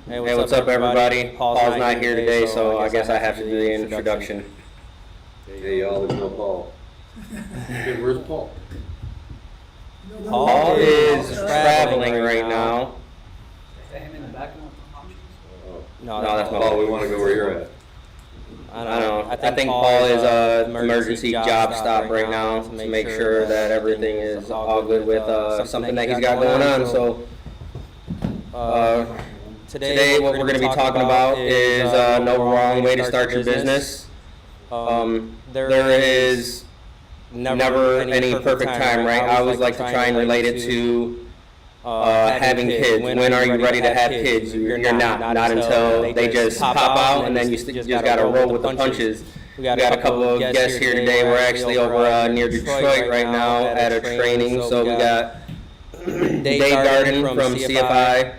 Hey, what's up, everybody? Paul's not here today, so I guess I have to do the introduction. Hey, y'all, there's no Paul. Hey, where's Paul? Paul is traveling right now. Is that him in the back? No, that's not Paul. We want to go where you're at. I don't know. I think Paul is an emergency job stop right now to make sure that everything is all good with something that he's got going on. So today what we're going to be talking about is no wrong way to start your business. There is never any perfect time, right? I always like to try and relate it to having kids. When are you ready to have kids? You're not until they just pop out, and then you just got to roll with the punches. We got a couple of guests here today. We're actually over near Detroit right now at a training. So we got Dave Darden from CFI.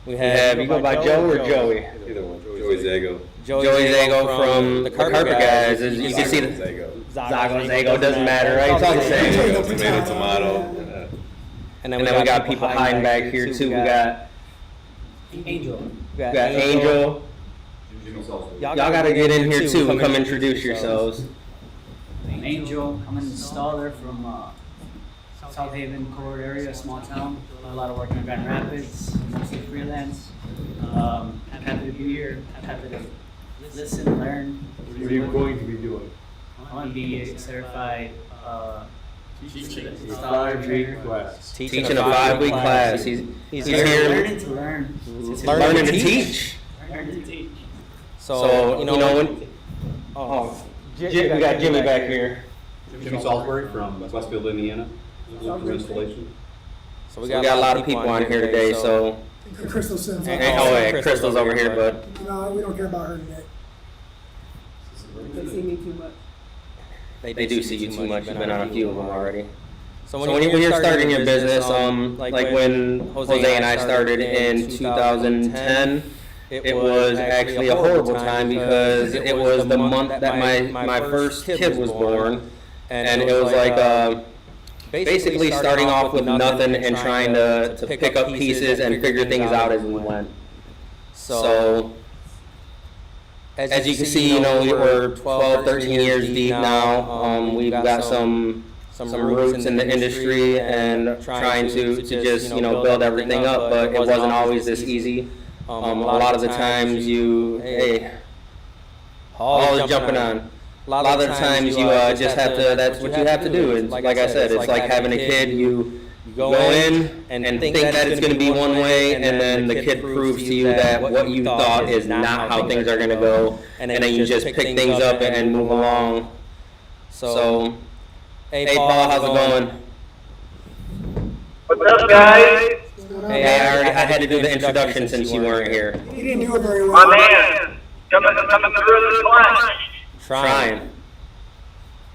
We have, you go by Joe or Joey? Either one. Joey Zago. Joey Zago from the Carpet Guys. As you can see, Zago doesn't matter, right? It's all the same. Tomato. And then we got people hiding back here too. We got Angel. Y'all gotta get in here too and come introduce yourselves. Angel, I'm an installer from South Haven, Court area, a small town. A lot of work in Grand Rapids, mostly freelance. I'm happy to be here. I'm happy to listen, learn. What are you going to be doing? I want to be a certified Teaching a trainer. class. Teaching a 5-week class. He's here Learning to learn. learning to teach. Learning to teach. So you know when. We got Jimmy back here. Jimmy Salisbury from Westfield, Indiana. For installation. So we got a lot of people on here today. So Crystal sends Crystal's over here, but no, we don't care about her today. They see me too much. they do see you too much. You've been on a few of them already. So when you're starting your business, like when Jose and I started in 2010, it was actually a horrible time because it was the month that my first kid was born, and it was like basically starting off with nothing and trying to pick up pieces and figure things out as we went. So as you can see, we're 12, 13 years deep now. We've got some roots in the industry and trying to just build everything up, but it wasn't always this easy. A lot of the times Paul is jumping on. A lot of the times you just have to, that's what you have to do. And like I said, it's like having a kid. You go in and think that it's going to be one way, and then the kid proves to you that what you thought is not how things are going to go, and then you just pick things up and move along. So, hey Paul, how's it going? What's up, guys? Hey, I had to do the introduction since you weren't here. He didn't do it very well. My man, coming through the clutch. Trying.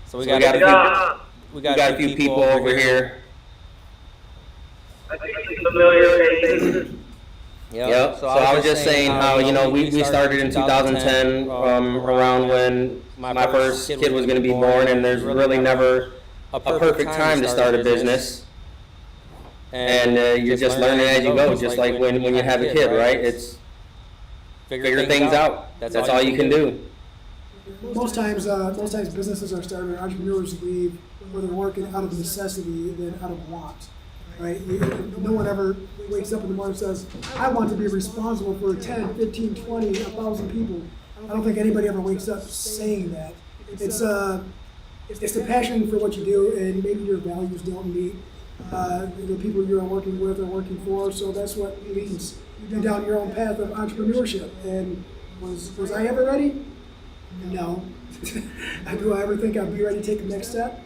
So we got a few people over here. I think it's familiar faces. Yep. So I was just saying how we started in 2010, around when my first kid was going to be born, and there's really never a perfect time to start a business. And you're just learning as you go, just like when you have a kid, right? It's figure things out. That's all you can do. Most times businesses are started, entrepreneurs leave whether working out of necessity than out of want, right? No one ever wakes up in the morning and says, I want to be responsible for 10, 15, 20, 1,000 people. I don't think anybody ever wakes up saying that. It's the passion for what you do, and maybe your values don't meet the people you're working with or working for, so that's what leads you down your own path of entrepreneurship. And was I ever ready? No. Do I ever think I'd be ready to take the next step?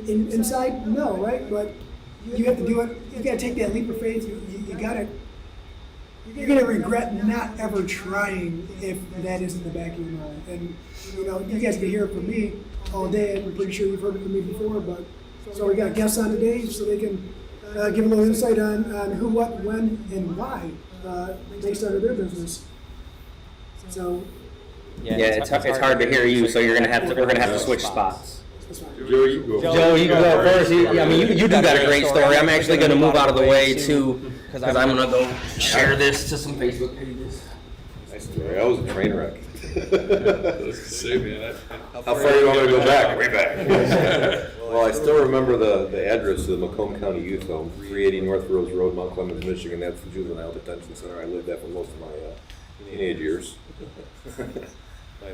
Inside, no, right? But you have to do it. You got to take that leap of faith. You got to. You're gonna regret not ever trying if that isn't the back of your mind. And you guys can hear it from me all day. I'm pretty sure you've heard it from me before. But so we got guests on today, so they can give a little insight on who, what, when, and why they started their business. So. Yeah, it's hard to hear you, so we're gonna have to switch spots. That's fine. Joe, you go. Joe, you go first. You do got a great story. I'm actually gonna move out of the way too, because I'm gonna go share this to some Facebook pages. Nice story. I was a train wreck. Say, man, How far do you want me to go back? Way back. Well, I still remember the address of the Macomb County Youth Home, 380 North Rose Road, Mount Clemens, Michigan. That's the juvenile detention center. I lived there for most of my teenage years.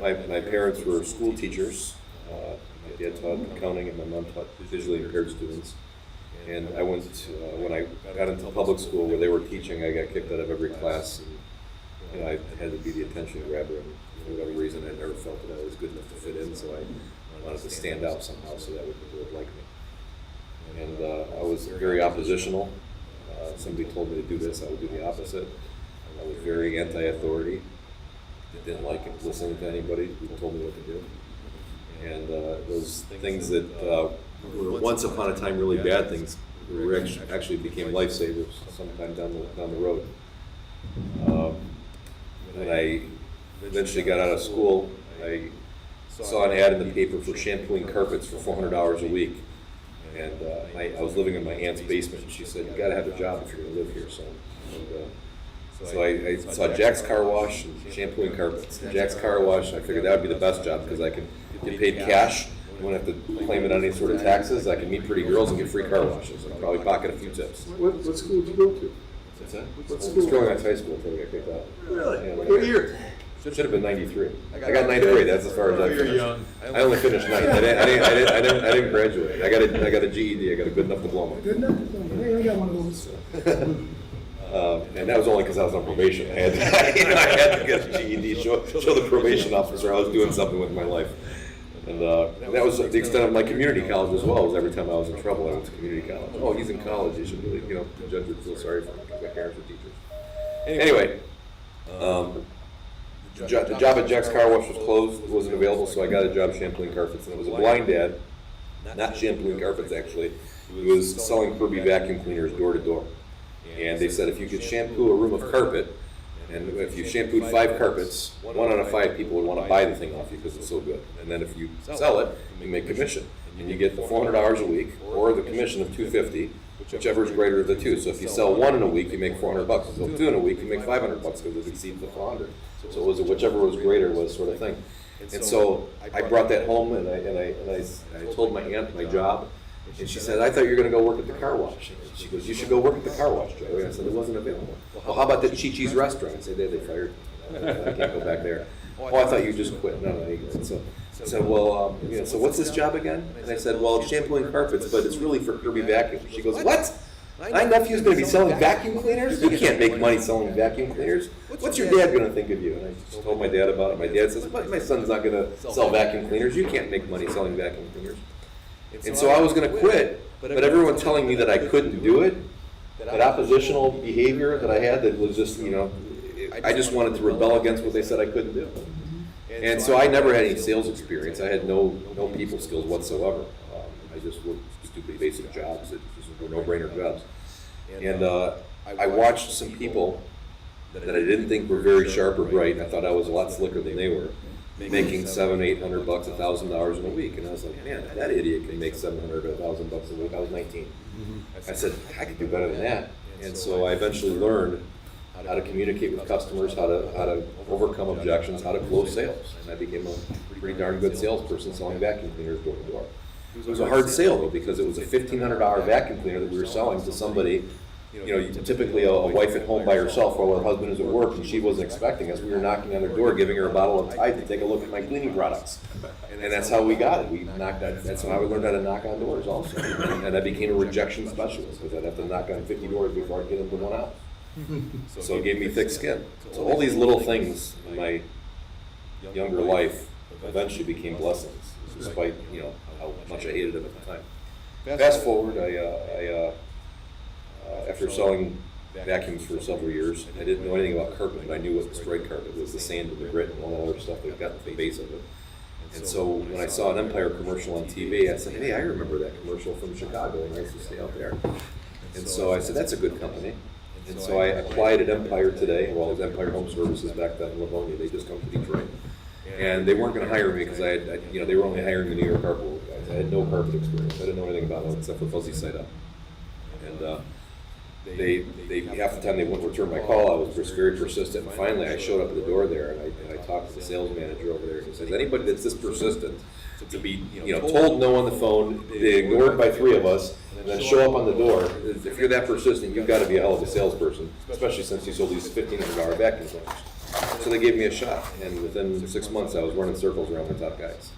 My parents were school teachers. My dad taught accounting and my mom taught visually impaired students. And I went when I got into public school where they were teaching, I got kicked out of every class. And, I had to be the attention grabber. And for whatever reason, I never felt that I was good enough to fit in, so I wanted to stand out somehow so that people would like me. And I was very oppositional. Somebody told me to do this, I would do the opposite. I was very anti-authority. Didn't like listening to anybody who told me what to do. And those things that were once upon a time really bad things were actually became lifesavers sometime down the road. When I eventually got out of school, I saw an ad in the paper for shampooing carpets for $400 a week. And I was living in my aunt's basement, and she said, "You gotta have a job if you're gonna live here, son." So I saw Jack's Car Wash and shampooing carpets. And Jack's Car Wash, I figured that would be the best job because I could get paid cash. I wouldn't have to claim it on any sort of taxes. I could meet pretty girls and get free car washes. I'd probably pocket a few tips. What school did you go to? What's that? What school? Sterling Heights High School until I got kicked out. Really? Yeah, What year? Should have been 93. I got ninth grade. That's as far as I You're finished. young. I only finished ninth. I didn't graduate. I got a GED. I got a good enough diploma. Good enough? Hey, I got one of those. And that was only because I was on probation. I had to get a GED, show the probation officer I was doing something with my life. And that was the extent of my community college as well. Was every time I was in trouble, I went to community college. Oh, he's in college. He should really, the judge would feel sorry for him because my parents were teachers. Anyway, the job at Jack's Car Wash was closed. It wasn't available, so I got a job shampooing carpets. And it was a blind ad, not shampooing carpets actually. It was selling Kirby vacuum cleaners door to door. And they said if you could shampoo a room of carpet, and if you shampooed 5 carpets, 1 out of 5 people would want to buy the thing off you because it's so good. And then if you sell it, you make commission. And you get the $400 a week or the commission of $250, whichever is greater of the two. So if you sell 1 in a week, you make $400. If you sell 2 in a week, you make $500 because it exceeds the 400. So it was whichever was greater was sort of thing. And so I brought that home and I told my aunt my job. And she said, "I thought you were going to go work at the car wash." And she goes, "You should go work at the car wash, Joe." And I said, "It wasn't available." "Well, how about the Chi-Chi's restaurant?" I said, "They fired me. I can't go back there." "Oh, I thought you just quit." No. And so I said, "Well, so what's this job again?" And I said, "Well, it's shampooing carpets, but it's really for Kirby vacuum." She goes, "What? My nephew's going to be selling vacuum cleaners? You can't make money selling vacuum cleaners. What's your dad going to think of you?" And I just told my dad about it. My dad says, "My son's not going to sell vacuum cleaners. You can't make money selling vacuum cleaners." And so I was going to quit, but everyone telling me that I couldn't do it, that oppositional behavior that I had that was just, I just wanted to rebel against what they said I couldn't do. And so I never had any sales experience. I had no people skills whatsoever. I just worked stupid basic jobs that just were no-brainer jobs. And I watched some people that I didn't think were very sharp or bright. I thought I was a lot slicker than they were, making $700, $800, $1,000 in a week. And I was like, man, that idiot can make $700 or $1,000 a week. I was 19. I said, I could do better than that. And so I eventually learned how to communicate with customers, how to overcome objections, how to close sales. And I became a pretty darn good salesperson selling vacuum cleaners door to door. It was a hard sale though, because it was a $1,500 vacuum cleaner that we were selling to somebody. Typically a wife at home by herself while her husband is at work, and she wasn't expecting us. We were knocking on their door, giving her a bottle of Tide to take a look at my cleaning products. And that's how we got it. That's how I learned how to knock on doors also. And I became a rejection specialist, because I'd have to knock on 50 doors before I'd get into one house. So it gave me thick skin. So all these little things in my younger life eventually became blessings, despite how much I hated them at the time. Fast forward, after selling vacuums for several years, I didn't know anything about carpet, but I knew what destroyed carpet was: the sand and the grit and all that other stuff that got to the base of it. And so when I saw an Empire commercial on TV, I said, "Hey, I remember that commercial from Chicago, and I used to stay out there." And so I said, "That's a good company." And so I applied at Empire today. Well, it was Empire Home Services back then in Livonia. They just come to Detroit. And they weren't going to hire me because they were only hiring the New York carpool guys. I had no carpet experience. I didn't know anything about it except for fuzzy side up. And they half the time they wouldn't return my call. I was just very persistent. And finally, I showed up at the door there, and I talked to the sales manager over there. And he says, anybody that's this persistent to be told no on the phone, they ignored by 3 of us, and then show up on the door. If you're that persistent, you've got to be a hell of a salesperson, especially since you sold these $1,500 vacuum cleaners. So they gave me a shot, and within 6 months, I was running circles around the top guys.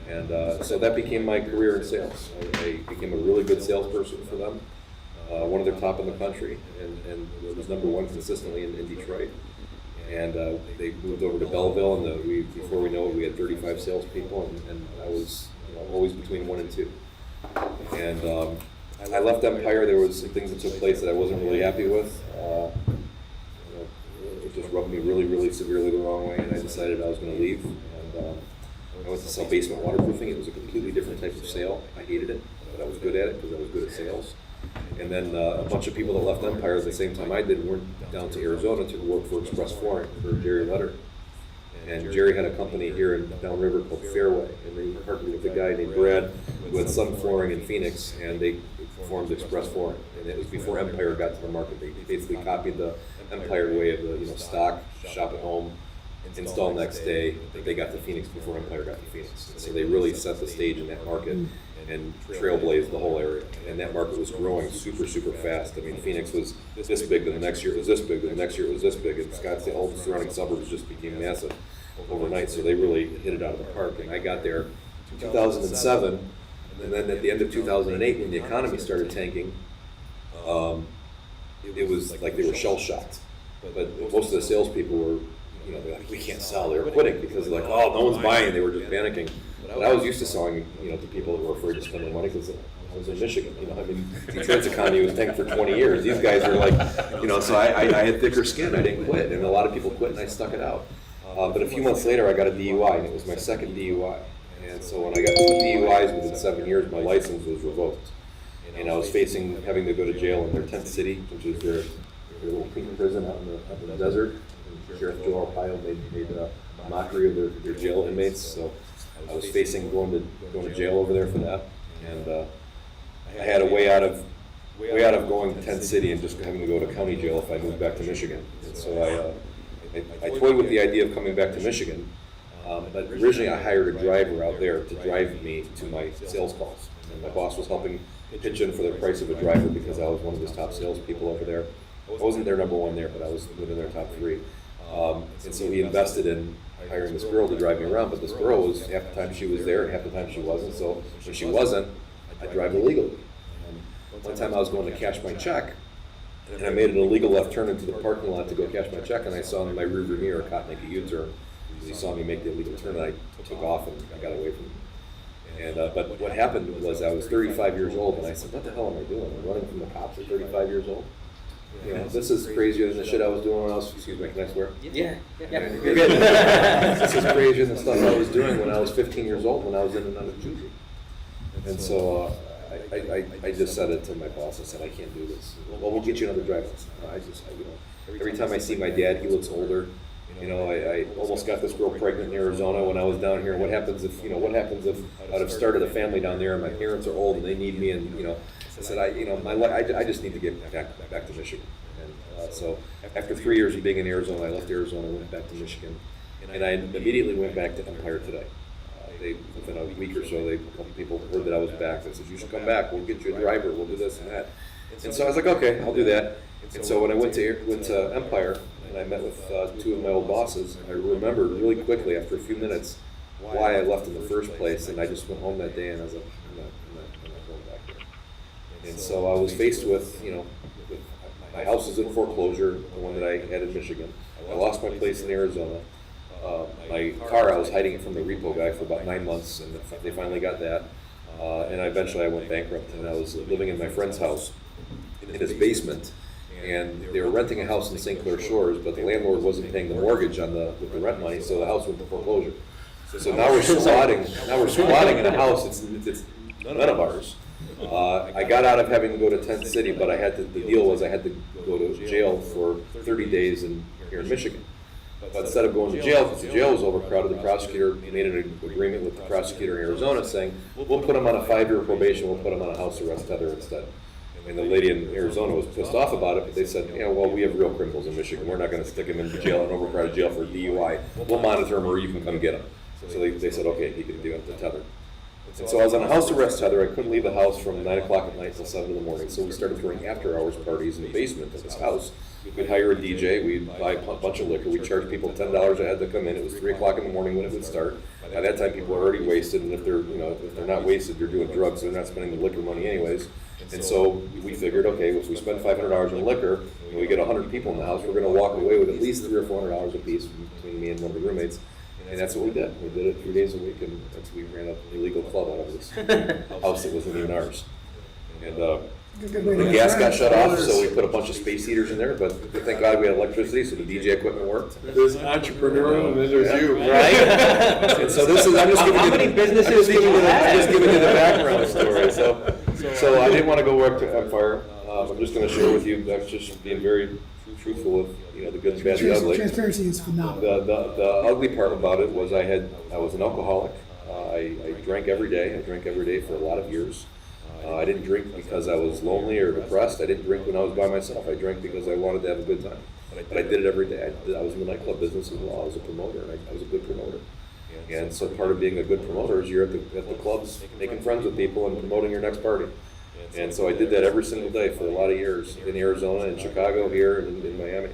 And so that became my career in sales. I became a really good salesperson for them. One of their top in the country, and was #1 consistently in Detroit. And they moved over to Belleville, and before we know it, we had 35 salespeople, and I was always between 1 and 2. And I left Empire. There was some things that took place that I wasn't really happy with. It just rubbed me really, really severely the wrong way, and I decided I was going to leave. And I went to sell basement waterproofing. It was a completely different type of sale. I hated it, but I was good at it because I was good at sales. And then a bunch of people that left Empire at the same time I did went down to Arizona to work for Express Flooring for Jerry Letter. And Jerry had a company here in downriver called Fairway, and they partnered with a guy named Brad who had Sun Flooring in Phoenix, and they formed Express Flooring. And it was before Empire got to the market. They basically copied the Empire way of the stock, shop at home, install next day. They got to Phoenix before Empire got to Phoenix. And so they really set the stage in that market and trailblazed the whole area. And that market was growing super, super fast. I mean, Phoenix was this big, then the next year it was this big, then the next year it was this big, and Scottsdale, all the surrounding suburbs just became massive overnight. So they really hit it out of the park. And I got there in 2007, and then at the end of 2008, when the economy started tanking, it was like they were shell-shocked. But most of the salespeople were, they're like, we can't sell. They were quitting because they're like, oh, no one's buying. They were just panicking. But I was used to selling, to people that were afraid to spend their money because I was in Michigan. Detroit's economy was tanked for 20 years. These guys are like, so I had thicker skin. I didn't quit, and a lot of people quit, and I stuck it out. But a few months later, I got a DUI, and it was my second DUI. And so when I got 2 DUIs within 7 years, my license was revoked, and I was facing having to go to jail in their tent city, which is their little pink prison out in the desert. And Sheriff Joe Arpaio made a mockery of their jail inmates. So I was facing going to jail over there for that, and I had a way out of going to Tent City and just having to go to county jail if I moved back to Michigan. And so I toyed with the idea of coming back to Michigan, but originally I hired a driver out there to drive me to my sales calls. And my boss was helping pitch in for the price of a driver because I was one of his top salespeople over there. I wasn't their #1 there, but I was within their top 3. And so he invested in hiring this girl to drive me around, but this girl was, half the time she was there and half the time she wasn't. So when she wasn't, I'd drive illegally. And one time I was going to cash my check, and I made an illegal left turn into the parking lot to go cash my check, and I saw in my rearview mirror a cop make a U-turn. He saw me make the illegal turn, and I took off and I got away from him. And but what happened was I was 35 years old, and I said, what the hell am I doing? I'm running from the cops at 35 years old? This is crazier than the shit I was doing when I was, excuse me, can I swear? Yeah. You're good. This is crazier than the stuff I was doing when I was 15 years old, when I was in and out of juvie. And so I just said it to my boss. I said, I can't do this. Well, we'll get you another driver. Every time I see my dad, he looks older. I almost got this girl pregnant in Arizona when I was down here. What happens if I'd have started a family down there and my parents are old and they need me, and I said, I just need to get back to Michigan. And so after 3 years of being in Arizona, I left Arizona, went back to Michigan, and I immediately went back to Empire Today. Within a week or so, a couple people heard that I was back. They said, you should come back. We'll get you a driver. We'll do this and that. And so I was like, okay, I'll do that. And so when I went to Empire and I met with 2 of my old bosses, I remembered really quickly after a few minutes why I left in the first place. And I just went home that day and I was like, I'm not going back there. And so I was faced with, with my house is in foreclosure, the one that I had in Michigan. I lost my place in Arizona. My car, I was hiding it from the repo guy for about 9 months, and they finally got that. And eventually I went bankrupt, and I was living in my friend's house in his basement. And they were renting a house in St. Clair Shores, but the landlord wasn't paying the mortgage with the rent money, so the house went to foreclosure. So now we're squatting in a house it's none of ours. I got out of having to go to Tent City, but the deal was I had to go to jail for 30 days here in Michigan. But instead of going to jail, because the jail was overcrowded, the prosecutor made an agreement with the prosecutor in Arizona saying, we'll put him on a 5-year probation, we'll put him on a house arrest tether instead. And the lady in Arizona was pissed off about it, but they said, well, we have real criminals in Michigan. We're not going to stick him in jail, an overcrowded jail for DUI. We'll monitor him, or you can come get him. So they said, okay, he can do it, the tether. And so I was on a house arrest tether. I couldn't leave the house from 9 o'clock at night till 7 in the morning. So we started throwing after-hours parties in the basement of this house. We'd hire a DJ. We'd buy a bunch of liquor. We'd charge people $10 a head to come in. It was 3 o'clock in the morning when it would start. By that time, people are already wasted, and if they're not wasted, they're doing drugs. They're not spending the liquor money anyways. And so we figured, okay, if we spend $500 on liquor and we get 100 people in the house, we're going to walk away with at least $300 or $400 a piece between me and one of the roommates. And that's what we did. We did it 3 days a week, and we ran an illegal club out of this house that wasn't even ours. And the gas got shut off, so we put a bunch of space heaters in there, but thank God we had electricity, so the DJ equipment worked. There's entrepreneur and then there's you. Right? And so this is, I'm just giving How you many businesses did you have? just giving you the background story. So I didn't want to go work to fire. I'm just going to share with you, that's just being very truthful with, the good, the bad, the ugly. Transparency is phenomenal. The ugly part about it was I was an alcoholic. I drank every day. I drank every day for a lot of years. I didn't drink because I was lonely or depressed. I didn't drink when I was by myself. I drank because I wanted to have a good time. But I did it every day. I was in the nightclub business as well. I was a promoter, and I was a good promoter. And so part of being a good promoter is you're at the clubs making friends with people and promoting your next party. And so I did that every single day for a lot of years in Arizona, in Chicago, here, and in Miami.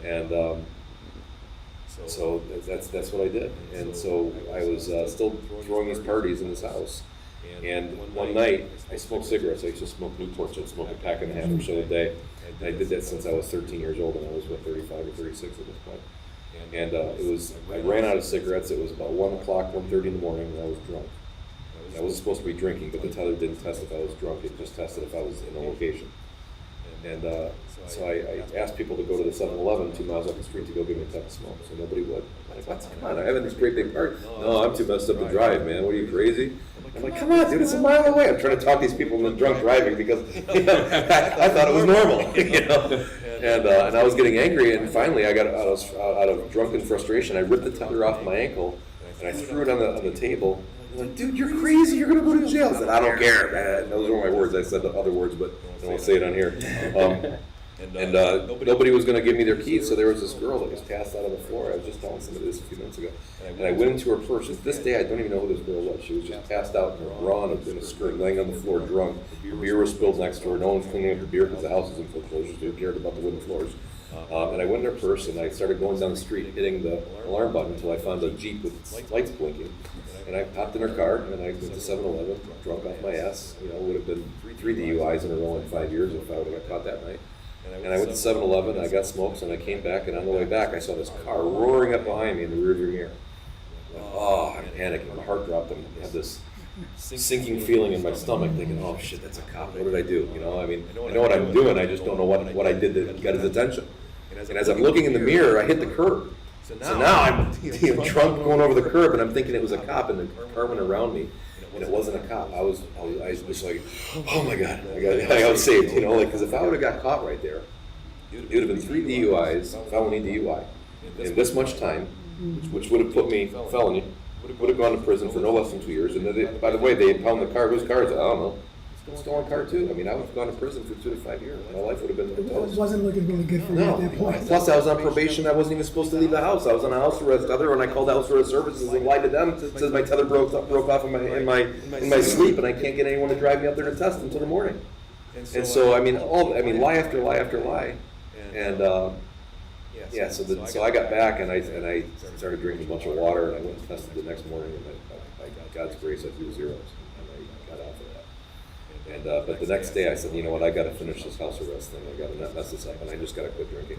And so that's what I did. And so I was still throwing these parties in this house. And one night, I smoked cigarettes. I used to smoke Newports. I'd smoke a pack and a half or so a day. And I did that since I was 13 years old, and I was, 35 or 36 at this point. And I ran out of cigarettes. It was about 1 o'clock, 1:30 in the morning, and I was drunk. I wasn't supposed to be drinking, but the tether didn't test if I was drunk. It just tested if I was in a location. And so I asked people to go to the 7-Eleven 2 miles up the street to go give me a pack of smoke, so nobody would. I'm like, what? Come on, I'm having this great big party. No, I'm too messed up to drive, man. What are you, crazy? I'm like, come on, dude, it's a mile away. I'm trying to talk these people into drunk driving because I thought it was normal, And I was getting angry, and finally I got out of drunken frustration. I ripped the tether off my ankle, and I threw it on the table. I'm like, dude, you're crazy. You're going to go to jail. I said, I don't care, man. Those were my words. I said the other words, but I won't say it on here. And nobody was going to give me their keys, so there was this girl that was passed out on the floor. I was just telling somebody this a few minutes ago. And I went into her purse. To this day, I don't even know who this girl was. She was just passed out in her bra and in a skirt, laying on the floor drunk. Her beer was spilled next to her. No one's cleaning up her beer because the house is in foreclosure, so who cared about the wooden floors? And I went in her purse, and I started going down the street, hitting the alarm button until I found a Jeep with lights blinking. And I hopped in her car, and I went to 7-Eleven, drunk off my ass. It would have been 3 DUIs in a row in 5 years if I would have got caught that night. And I went to 7-Eleven, I got smokes, and I came back, and on the way back, I saw this car roaring up behind me in the rearview mirror. Oh, I'm panicking. My heart dropped, and I had this sinking feeling in my stomach, thinking, oh, shit, that's a cop. What did I do? I know what I'm doing, I just don't know what I did that got his attention. And as I'm looking in the mirror, I hit the curb. So now I'm drunk going over the curb, and I'm thinking it was a cop, and the car went around me, and it wasn't a cop. I was just like, oh my God, I got saved, because if I would have got caught right there, it would have been 3 DUIs, felony DUI, in this much time, which would have put me, felony, would have gone to prison for no less than 2 years. And by the way, they impound the car. Whose car is it? I don't know. Stolen car too. I would have gone to prison for 2 to 5 years. My life would have been It toast. wasn't looking really good for you at that point. Plus, I was on probation. I wasn't even supposed to leave the house. I was on a house arrest tether, and I called house arrest services and lied to them. It says my tether broke off in my sleep, and I can't get anyone to drive me up there to test until the morning. And so, lie after lie after lie, and so I got back, and I started drinking a bunch of water, and I went and tested the next morning, and by God's grace, I threw zeros, and I got off of that. And but the next day I said, you know what, I got to finish this house arrest thing. I got to not mess this up, and I just got to quit drinking.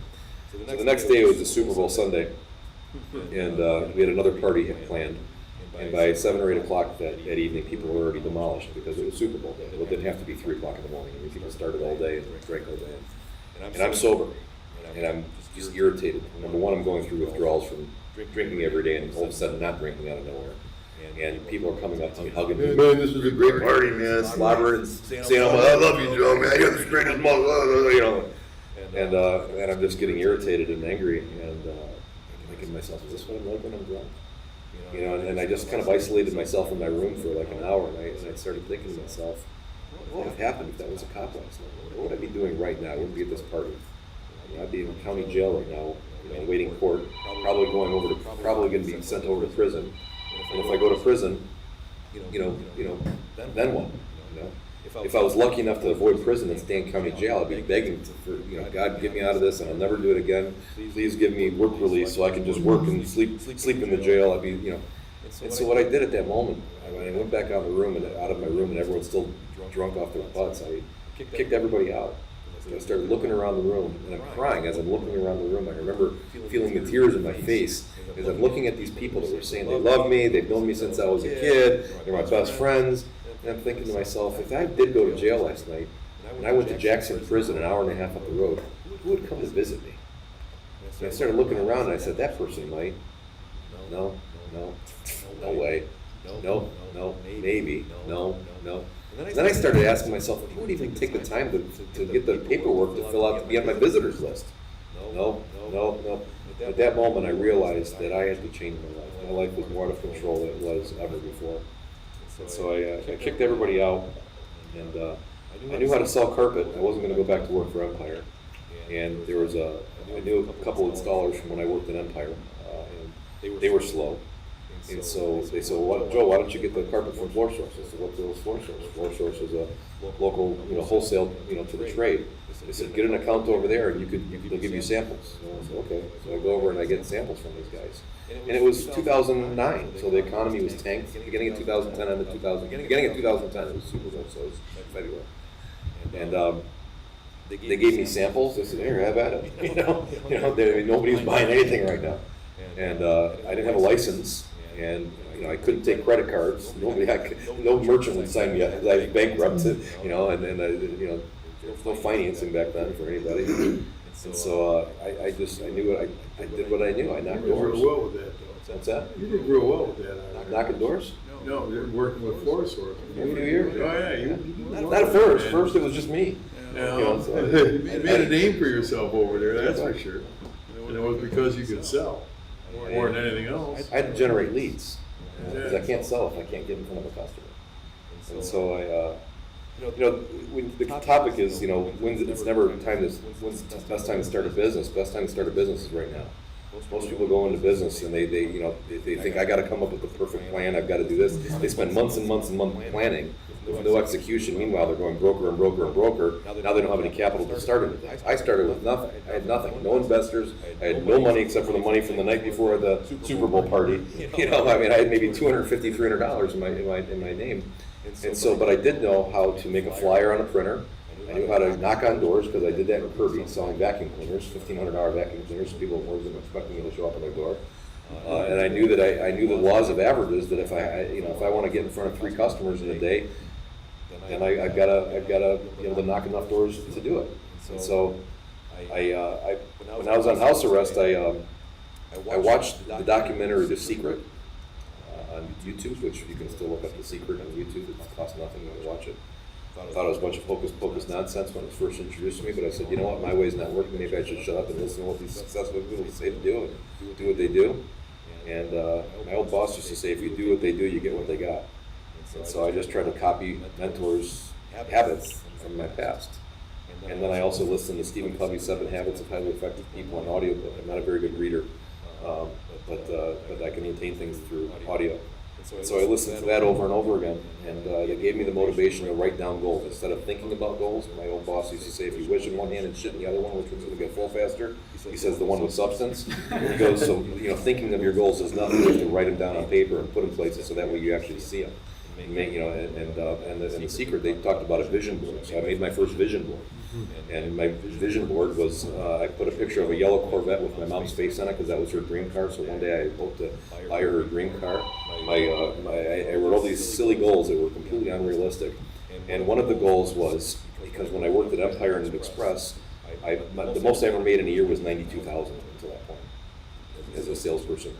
So the next day it was the Super Bowl Sunday, and we had another party planned. And by 7 or 8 o'clock that evening, people were already demolished because it was Super Bowl day. Well, it didn't have to be 3 o'clock in the morning. People started all day and drank all day. And I'm sober, and I'm just irritated. Number one, I'm going through withdrawals from drinking every day, and all of a sudden not drinking out of nowhere. And people are coming up to me, hugging me. Man, this was a great party, man. Slobbering and saying, I love you, Joe, man. You're the straightest mother, And I'm just getting irritated and angry. thinking to myself, is this what I'm like when I'm drunk? You know, and I just kind of isolated myself in my room for like an hour, and I started thinking to myself, what would have happened if that was a cop last night? What would I be doing right now? I wouldn't be at this party. You know, I'd be in county jail right now, you know, waiting court, probably going to be sent over to prison. And if I go to prison, you know, then what? You know, if I was lucky enough to avoid prison and stay in county jail, I'd be begging for, you know, God, get me out of this, and I'll never do it again. Please give me work release so I can just work and sleep in the jail. I'd be, you know. And so what I did at that moment, when I went back out of my room, and everyone's still drunk off their butts, I kicked everybody out. So I started looking around the room, and I'm crying as I'm looking around the room. I remember feeling the tears in my face as I'm looking at these people that were saying they love me, they've known me since I was a kid, they're my best friends. And I'm thinking to myself, if I did go to jail last night, and I went to Jackson Prison an hour and a half up the road, who would come to visit me? And I started looking around, and I said, that person might. No way. No, maybe. No. And then I started asking myself, who would even take the time to get the paperwork to fill out to be on my visitors list? No. At that moment, I realized that I had to change my life. My life was more out of control than it was ever before. And so I kicked everybody out, and I knew how to sell carpet. I wasn't going to go back to work for Empire. And I knew a couple of installers from when I worked at Empire, and they were slow. And so they said, well, Joe, why don't you get the carpet from Floor Source? I said, what's Floor Source? Floor Source is a local, you know, wholesale, you know, to the trade. They said, get an account over there, and they'll give you samples. So I said, okay. So I go over and I get samples from these guys. And it was 2009, so the economy was tanked. Beginning of 2010 beginning of 2010, it was Super Bowl, so it was February. And they gave me samples. They said, here, have at it. You know, nobody's buying anything right now. And I didn't have a license. And you know, I couldn't take credit cards. No merchant would sign me up because I was bankrupt. You know, and you know, there was no financing back then for anybody. And so I knew I did what I knew. I knocked doors. You did real well with that, though. What's that? You did real well with that. Knocking doors? No, you're working with Floor Source. A few years. Oh yeah, you Not at first. First, it was just me. Yeah, You know, so you made a name for yourself over there. That's for sure. And it was because you could sell more than anything else. I had to generate leads because I can't sell if I can't get in front of a customer. And so when the topic is, you know, when's the best time to start a business? Best time to start a business is right now. Most people go into business and they think I got to come up with the perfect plan. I've got to do this. They spend months and months and months planning with no execution. Meanwhile, they're going broker and broker and broker. Now they don't have any capital to start anything. I started with nothing. I had nothing. No investors. I had no money except for the money from the night before the Super Bowl party. You know, I mean, I had maybe $250, $300 in my name. And so, but I did know how to make a flyer on a printer. I knew how to knock on doors because I did that in Kirby, selling vacuum cleaners, $1,500 vacuum cleaners. So people weren't expecting me to show up at their door. And I knew that I knew the laws of averages. That if I want to get in front of 3 customers in a day, then I've got to be able to knock enough doors to do it. And so when I was on house arrest, I watched the documentary The Secret on YouTube, which you can still look up The Secret on YouTube. It costs nothing to watch it. I thought it was a bunch of hocus pocus nonsense when it was first introduced to me, but I said, you know what, my way's not working. Maybe I should shut up and listen to what these successful people say to do and do what they do. And my old boss used to say, if you do what they do, you get what they got. And so I just try to copy mentors' habits from my past. And then I also listened to Stephen Covey's 7 Habits of Highly Effective People on audiobook. I'm not a very good reader, but I can retain things through audio. So I listened to that over and over again, and it gave me the motivation to write down goals. Instead of thinking about goals, my old boss used to say, if you wish in one hand and shit in the other one, which one's going to get full faster? He says the one with substance. He goes, so thinking of your goals is nothing. You have to write them down on paper and put them places so that way you actually see them. And the Secret, they talked about a vision board. So I made my first vision board. And my vision board was, I put a picture of a yellow Corvette with my mom's face on it because that was her dream car. So one day I hoped to buy her a dream car. I wrote all these silly goals that were completely unrealistic. And one of the goals was, because when I worked at Empire and Express, the most I ever made in a year was $92,000 until that point as a salesperson.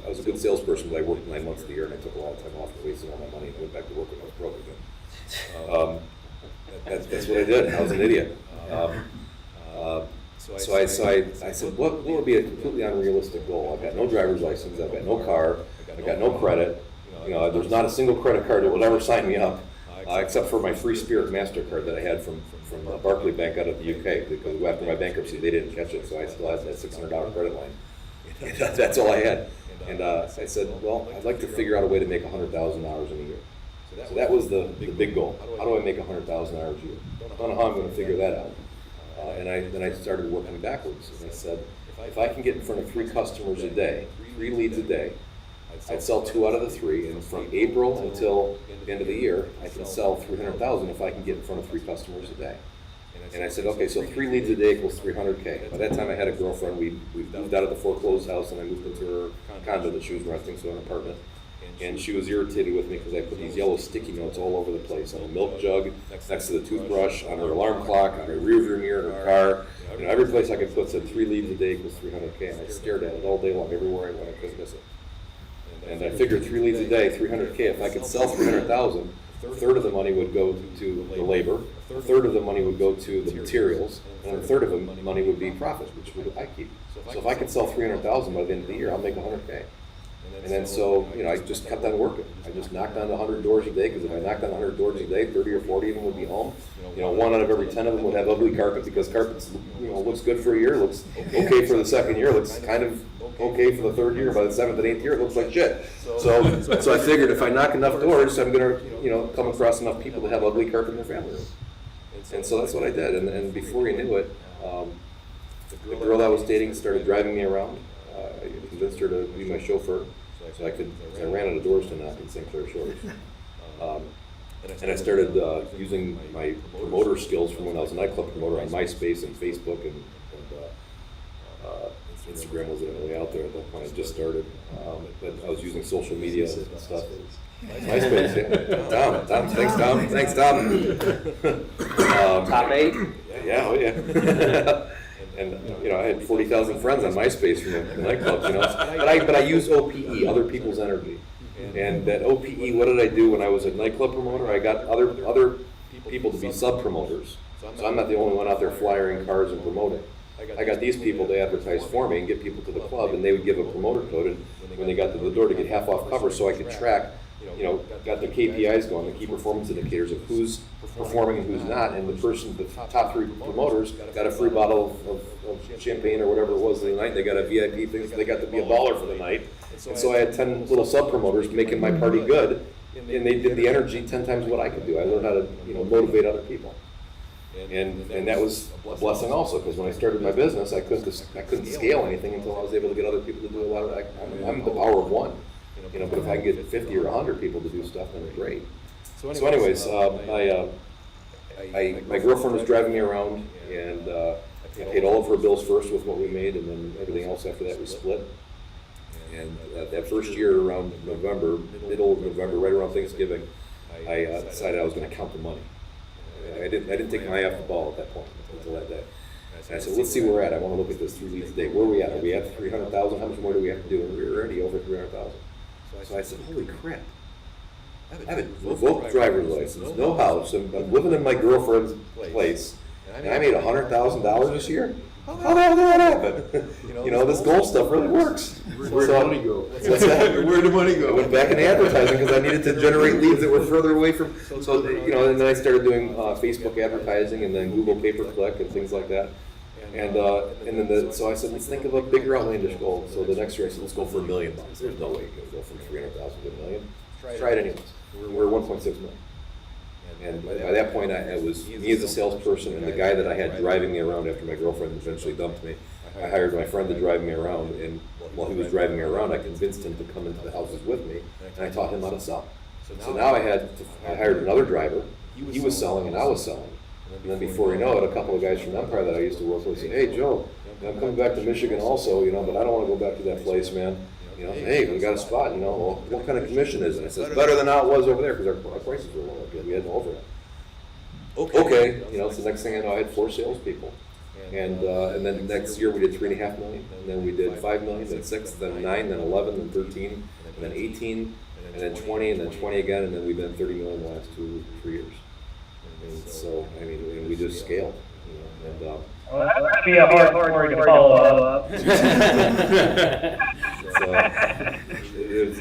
I was a good salesperson, but I worked 9 months of the year and I took a lot of time off and wasted all my money and went back to work when I was broke again. That's what I did. I was an idiot. So I said, what would be a completely unrealistic goal? I've got no driver's license, I've got no car, I've got no credit. There's not a single credit card that will ever sign me up, except for my Free Spirit MasterCard that I had from Barclay Bank out of the UK, because after my bankruptcy, they didn't catch it, so I still had that $600 credit line. And that's all I had. And I said, well, I'd like to figure out a way to make $100,000 in a year. So that was the big goal. How do I make $100,000 a year? I don't know how I'm going to figure that out. And then I started working backwards. And I said, if I can get in front of 3 customers a day, 3 leads a day, I'd sell 2 out of the 3. And from April until the end of the year, I can sell $300,000 if I can get in front of 3 customers a day. And I said, okay, so 3 leads a day equals $300K. By that time, I had a girlfriend. We moved out of the foreclosed house, and I moved into her condo that she was renting, so an apartment. And she was irritated with me because I put these yellow sticky notes all over the place, on a milk jug, next to the toothbrush, on her alarm clock, on her rearview mirror in her car. Every place I could put said 3 leads a day equals $300K, and I stared at it all day long. Everywhere I went, I couldn't miss it. And I figured 3 leads a day, $300K. If I could sell $300,000, a third of the money would go to the labor, a third of the money would go to the materials, and a third of the money would be profit, which would I keep. So if I could sell $300,000 by the end of the year, I'll make $100K. And then so, I just kept on working. I just knocked on 100 doors a day, because if I knocked on 100 doors a day, 30 or 40 of them would be home. 1 out of every 10 of them would have ugly carpet, because carpets, looks good for a year, looks okay for the second year, looks kind of okay for the third year. By the 7th and 8th year, it looks like shit. So I figured if I knock enough doors, I'm gonna, come across enough people to have ugly carpet in their family room. And so that's what I did. And before you knew it, the girl I was dating started driving me around. I convinced her to be my chauffeur, so I ran out of doors to knock in St. Clair Shores. And I started using my promoter skills from when I was a nightclub promoter on MySpace and Facebook, and Instagram wasn't really out there at that point. I just started, but I was using social media and stuff. MySpace, yeah. Tom, thanks, Tom. Top 8? Yeah, oh yeah. And I had 40,000 friends on MySpace from the nightclubs, but I used OPE, other people's energy. And that OPE, what did I do when I was a nightclub promoter? I got other people to be sub-promoters. So I'm not the only one out there flyering cars and promoting. I got these people to advertise for me and get people to the club, and they would give a promoter code, and when they got to the door, to get half off cover, so I could track, got the KPIs going, the key performance indicators of who's performing and who's not, and the top 3 promoters got a free bottle of champagne or whatever it was the night. They got a VIP thing, so they got to be a baller for the night. And so I had 10 little sub-promoters making my party good, and they did the energy 10 times what I could do. I learned how to motivate other people. And that was a blessing also, because when I started my business, I couldn't scale anything until I was able to get other people to do a lot of that. I'm the power of one, but if I can get 50 or 100 people to do stuff, then it's great. So anyways, my girlfriend was driving me around, and I paid all of her bills first with what we made, and then everything else after that we split. And that first year, around November, middle of November, right around Thanksgiving, I decided I was going to count the money. I didn't take my eye off the ball at that point until that day. And I said, let's see where we're at. I want to look at this 3 leads a day. Where are we at? Are we at 300,000? How much more do we have to do? And we were already over 300,000. So I said, holy crap. I have a revoked driver's license, no house, I'm living in my girlfriend's place, and I made $100,000 this year? How the hell did that happen? This goal stuff really works. Where'd the money go? What's that? Where'd the money go? I went back into advertising because I needed to generate leads that were further away from. So and then I started doing Facebook advertising, and then Google pay-per-click and things like that. So I said, let's think of a bigger outlandish goal. So the next year I said, let's go for $1 million. There's no way you can go from 300,000 to $1 million. Try it anyways. We're 1.6 million. And by that point, it was me as a salesperson and the guy that I had driving me around after my girlfriend eventually dumped me. I hired my friend to drive me around, and while he was driving me around, I convinced him to come into the houses with me, and I taught him how to sell. So now I hired another driver. He was selling and I was selling. And then before you know it, a couple of guys from Empire that I used to work with said, hey, Joe, I'm coming back to Michigan also, but I don't want to go back to that place, man. Hey, we got a spot, well, what kind of commission is it? I said, it's better than how it was over there, because our prices were low. We had no overhead. Okay, so the next thing I know, I had 4 salespeople. And then next year we did $3.5 million, and then we did $5 million, then 6, then 9, then 11, then 13, and then 18, and then 20, and then 20 again, and then we've been $30 million the last 3 years. And so, and we just scaled. Well, that's be a hard story to follow up. So, it's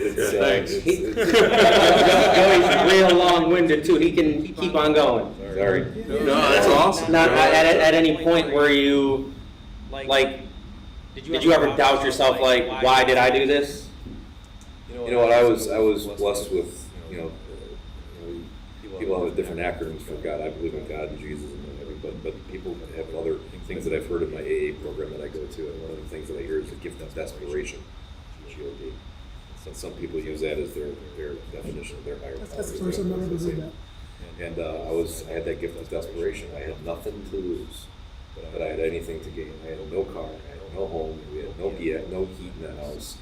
Joey's real long-winded too. He can keep on going. sorry. No, that's awesome. Not at any point where you, like, did you ever doubt yourself, like, why did I do this? You know what? I was blessed with, people have different acronyms for God. I believe in God and Jesus and everything, but people have other things that I've heard in my AA program that I go to, and one of the things that I hear is the gift of desperation, GOD. Some people use that as their definition of their higher power. That's the first I've ever heard that. And I had that gift of desperation. I had nothing to lose, but I had anything to gain. I had no car, I had no home, we had no heat in the house.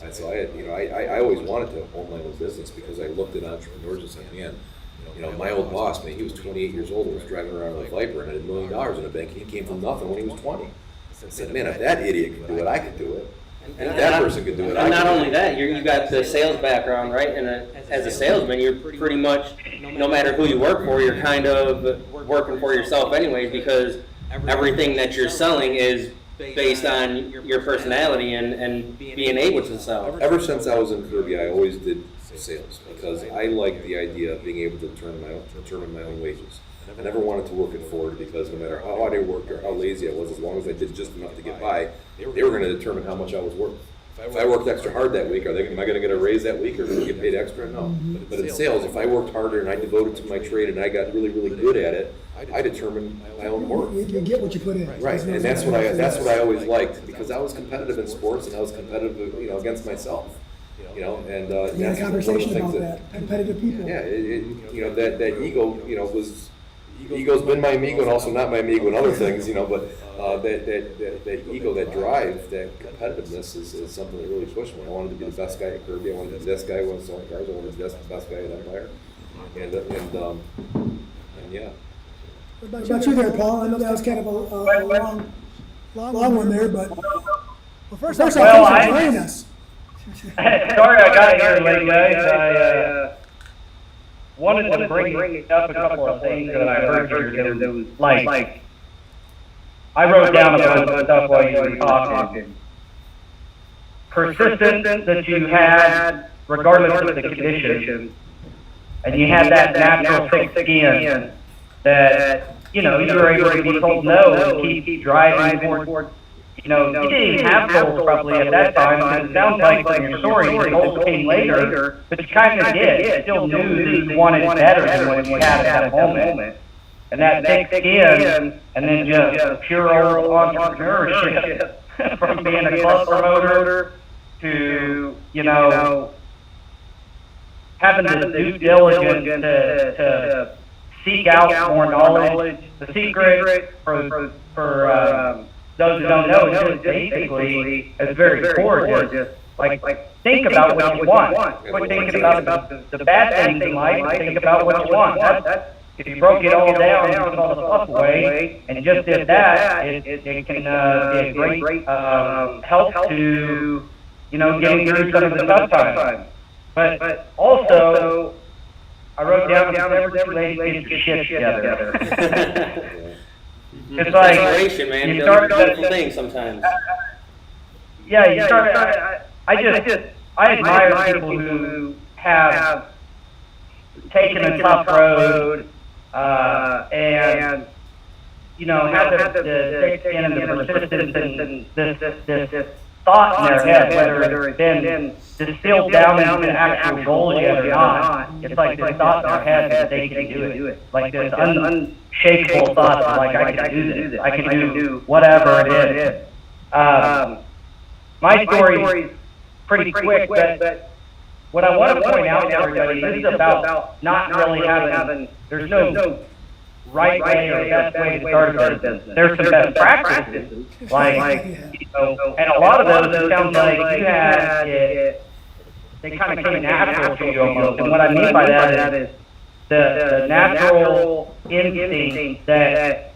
And so I always wanted to own my own business because I looked at entrepreneurs and said, man, my old boss, man, he was 28 years old and was driving around with a Viper and had $1 million in the bank. He came from nothing when he was 20. I said, man, if that idiot could do it, I could do it. And if that person could do it, I And could not do only it. that, you got the sales background, right? And as a salesman, you're pretty much, no matter who you work for, you're kind of working for yourself anyways, because everything that you're selling is based on your personality and being able to sell. Ever since I was in Kirby, I always did sales because I like the idea of being able to determine my own wages. I never wanted to work in Ford because no matter how hard I worked or how lazy I was, as long as I did just enough to get by, they were going to determine how much I was worth. If I worked extra hard that week, am I going to get a raise that week or going to get paid extra? No. But in sales, if I worked harder and I devoted to my trade and I got really, really good at it, I determined my own worth. You get what you put in. Right, and that's what I always liked because I was competitive in sports and I was competitive, against myself. And We had a that's one of the conversation things about that. Competitive people. Yeah, that ego, ego's been my amigo and also not my amigo and other things, but that ego, that drive, that competitiveness is something that really pushed me. I wanted to be the best guy at Kirby. I wanted to be the best guy when selling cars. I wanted to be the best guy at Empire. And yeah. What about you there, Paul? I know that was kind of a long one there, but first off, Well, thanks for joining us. Sorry I got here late, guys. I wanted to bring up a couple of things that I heard here that was like, I wrote down a bunch of stuff while you were talking. Persistence that you had, regardless of the condition, and you had that natural thick skin that, you were able to be told no and keep driving forward. You didn't even have goals probably at that time, and it sounds like from your story, the goals came later, but you kind of did. You still knew that you wanted better than what you had at that moment. And that thick skin, and then just pure old entrepreneurship, from being a club promoter to, having the due diligence to seek out more knowledge. The secret for those who don't know is just basically, it's very core, just like think about what you want. Quit thinking about the bad things in life, think about what you want. That's, if you broke it all down and took all the fluff away and just did that, it can be a great help to, getting through some of the tough times. But also, I wrote down never too late to get your shit together. It's like Desperation, man. you It's start a beautiful thing sometimes. Yeah, you start. I admire people who have taken a tough road and have the thick skin and the persistence and this thought in their head, whether it's been distilled down into actual goals yet or not. It's like this thought in their head that they can do it. Like this unshakable thought that, like, I can do this. I can do whatever it is. My story is pretty quick, but what I want to point out to everybody, this is about not really having, there's no right way or best way to start a business. There's some best practices, and a lot of those, it sounds like you had, they kind of came natural to you almost. And what I mean by that is the natural instinct that,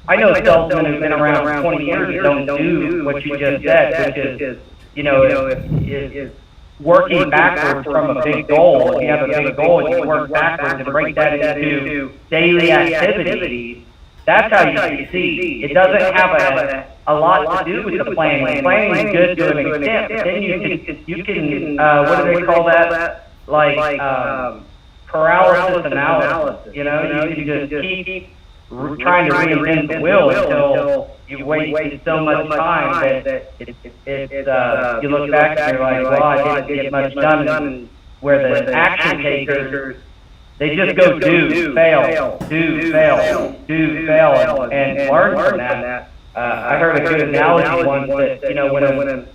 I know salesmen who've been around 20 years don't do what you just said, which is, is working backwards from a big goal. If you have a big goal, you work backwards and break that into daily activities That's how you succeed. It doesn't have a lot to do with the planning. Planning is good to an extent, but then you can what do they call that? Like paralysis analysis. You can just keep trying to reinvent the wheel until you wasted so much time that you look back and you're like, well, I didn't get much done. Where the action takers, they just go do, fail, and learn from that. I heard a good analogy once that, when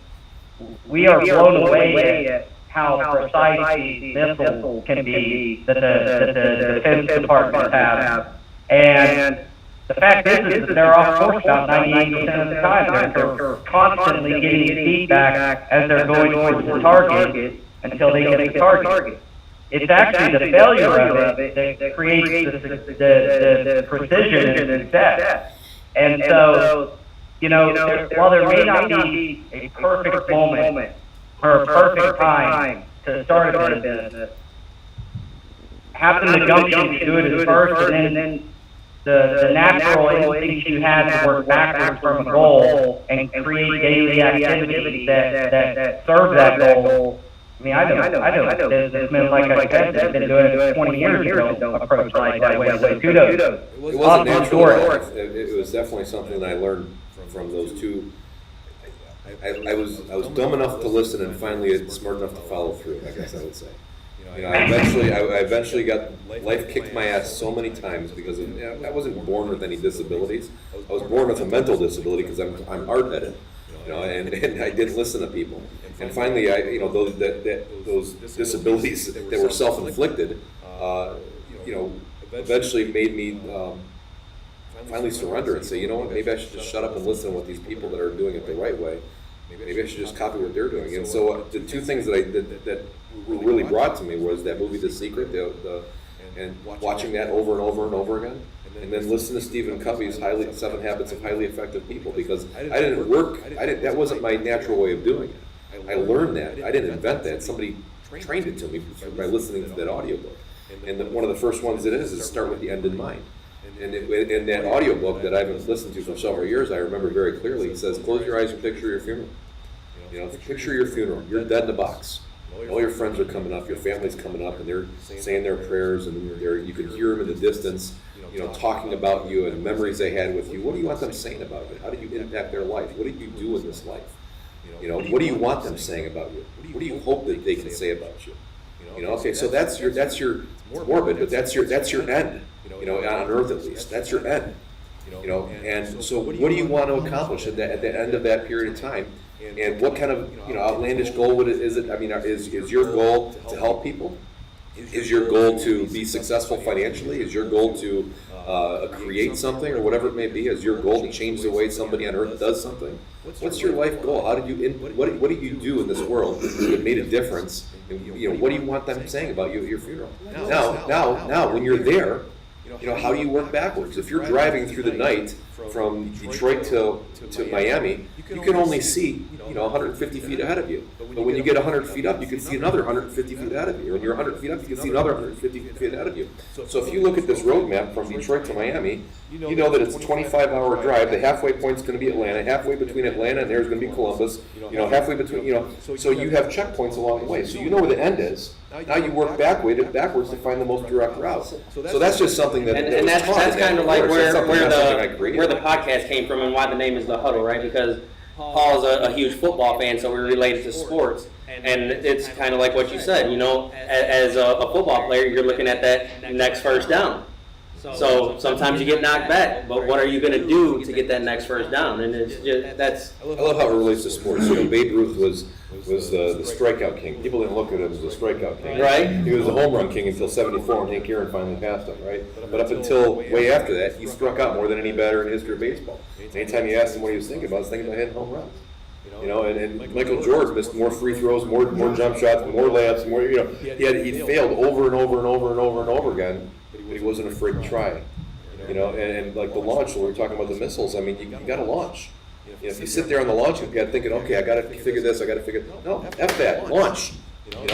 we are blown away at how precise these missiles can be that the defense departments have. And the fact is that they're off course about 98% of the time. They're constantly getting feedback as they're going towards the target until they hit the target. It's actually the failure of it that creates the precision and success. And so, while there may not be a perfect moment or a perfect time to start a business, having the gumption to do it at first, and then the natural instincts you have to work backwards from a goal and create daily activities that serve that goal. I mean, I know businessmen, like I said, that have been doing it 20 years ago, approach life that way. So kudos. It wasn't natural. It was definitely something that I learned from those two. I was dumb enough to listen and finally smart enough to follow through, I guess I would say. I eventually got life kicked my ass so many times because I wasn't born with any disabilities. I was born with a mental disability because I'm hard-headed, and I didn't listen to people. And finally, those disabilities that were self-inflicted, eventually made me finally surrender and say, you know what, maybe I should just shut up and listen to what these people that are doing it the right way. Maybe I should just copy what they're doing. And so the two things that were really brought to me was that movie, The Secret, and watching that over and over and over again. And then listen to Stephen Covey's 7 Habits of Highly Effective People, because that wasn't my natural way of doing it. I learned that. I didn't invent that. Somebody trained it to me by listening to that audiobook. And one of the first ones it is start with the end in mind. And in that audiobook that I've listened to for several years, I remember very clearly, it says, close your eyes and picture your funeral. Picture your funeral. You're dead in a box. All your friends are coming up, your family's coming up, and they're saying their prayers, and you can hear them in the distance, talking about you and memories they had with you. What do you want them saying about you? How did you impact their life? What did you do in this life? What do you want them saying about you? What do you hope that they can say about you? Okay, so that's your morbid, but that's your end. On earth at least, that's your end. And so what do you want to accomplish at the end of that period of time? And what kind of outlandish goal is it? I mean, is your goal to help people? Is your goal to be successful financially? Is your goal to create something or whatever it may be? Is your goal to change the way somebody on earth does something? What's your life goal? How did you what did you do in this world that made a difference? And, what do you want them saying about you at your funeral? Now, when you're there, how do you work backwards? If you're driving through the night from Detroit to Miami, you can only see 150 feet ahead of you. But when you get 100 feet up, you can see another 150 feet ahead of you. When you're 100 feet up, you can see another 150 feet ahead of you. So if you look at this road map from Detroit to Miami, you know that it's a 25-hour drive. The halfway point's going to be Atlanta. Halfway between Atlanta and there is going to be Columbus. Halfway between, so you have checkpoints along the way. So you know where the end is. Now you work backwards to find the most direct route. So that's just something that and that's kind of like where the podcast came from and why the name is The Huddle, right? Because Paul's a huge football fan, so we're related to sports. And it's kind of like what you said, as a football player, you're looking at that next first down. So sometimes you get knocked back, but what are you going to do to get that next first down? And it's just, that's... I love how it relates to sports. Babe Ruth was the strikeout king. People didn't look at him as the strikeout king. Right. He was the home run king until 74, and Hank Aaron finally passed him, right? But up until way after that, he struck out more than any batter in the history of baseball. Anytime you asked him what he was thinking about hitting home runs. And Michael Jordan missed more free throws, more jump shots, more layups, more. He failed over and over and over and over and over again, but he wasn't afraid to try. And like the launch, when we were talking about the missiles, I mean, you got to launch. If you sit there on the launching pad thinking, okay, I got to figure this, no, F that, launch. And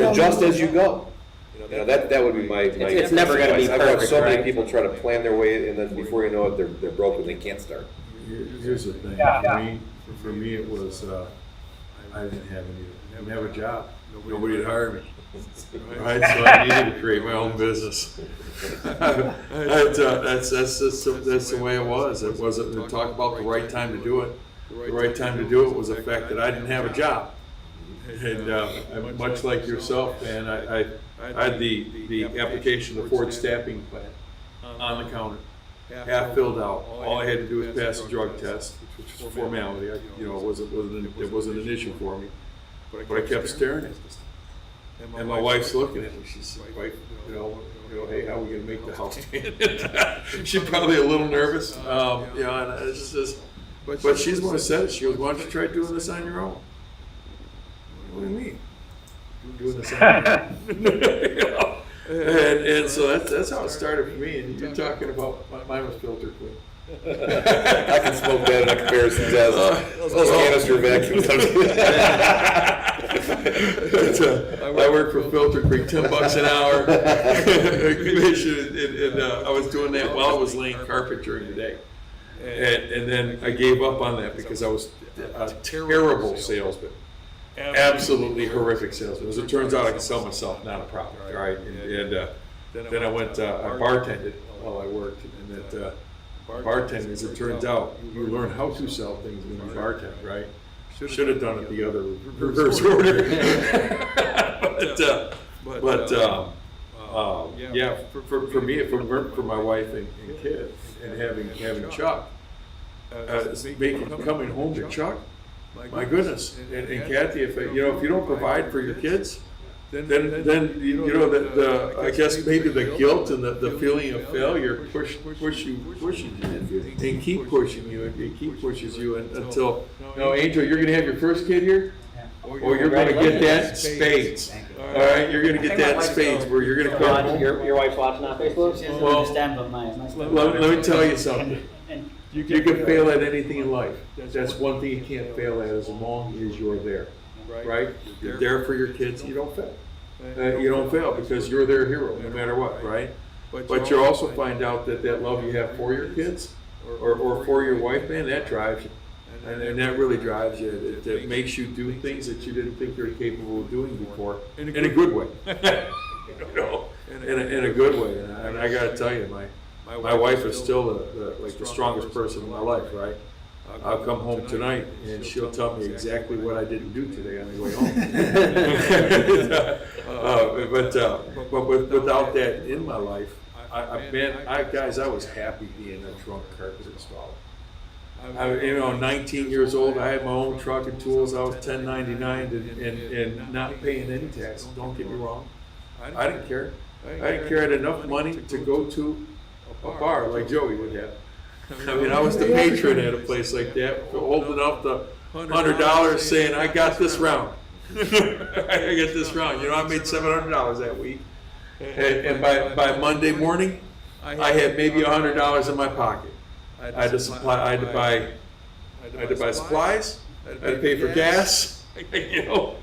adjust as you go. That would be my. It's never gonna be I've watched perfect, so many right? people try to plan their way, and then before you know it, they're broke and they can't start. Here's the thing, Yeah. for me, it was, I didn't have a job. Nobody had hired me. Right, so I needed to create my own business. That's the way it was. It wasn't to talk about the right time to do it. The right time to do it was the fact that I didn't have a job. And much like yourself, man, I had the application to the Ford stamping plant on the counter, half filled out. All I had to do was pass a drug test, which was a formality. It wasn't an issue for me. But I kept staring at this. And my wife's looking at me. She's like, hey, how are we gonna make the house payment? She's probably a little nervous, and it's just, but she's the one who said it. She goes, why don't you try doing this on your own? What do you mean? Doing this on your own? And so that's how it started for me. And you're talking about, mine was filter clean. I can smoke that in a comparison test. Those canister vacuums. I work for Filter Creek, $10 an hour. and I was doing that while I was laying carpet during the day. And then I gave up on that because I was a terrible salesman. Absolutely horrific salesman. As it turns out, I can sell myself, not a problem, right? And then I went, I bartended while I worked, and that bartending, as it turns out, you learn how to sell things when you bartend, right? Should have done it the other reverse order. For me, if it weren't for my wife and kid and having Chuck, coming home to Chuck, my goodness, and Kathy, if you don't provide for your kids, then I guess maybe the guilt and the feeling of failure push you and keep pushing you and keep pushes you until Angel, you're gonna have your first kid here, or you're gonna get that in spades. All right, you're gonna get that in spades where you're gonna come home. Your wife's watching on Facebook? She doesn't Well, understand, but my Let me tell you something. You can fail at anything in life. That's one thing you can't fail at as long as you're there, right? You're there for your kids, you don't fail. You don't fail because you're their hero no matter what, right? But you also find out that love you have for your kids or for your wife, man, that drives you. And that really drives you. It makes you do things that you didn't think you were capable of doing before in a good way. In a good way. And I gotta tell you, my wife is still the strongest person in my life, right? I'll come home tonight and she'll tell me exactly what I didn't do today on the way home. But without that in my life, I was happy being a trunk carpet installer. 19 years old, I had my own truck and tools. I was 1099 and not paying any taxes. Don't get me wrong. I didn't care. I had enough money to go to a bar like Joey would have. I was the patron at a place like that, holding up the $100 saying, I got this round. I got this round. I made $700 that week. And by Monday morning, I had maybe $100 in my pocket. I had to buy supplies, I had to pay for gas, and oh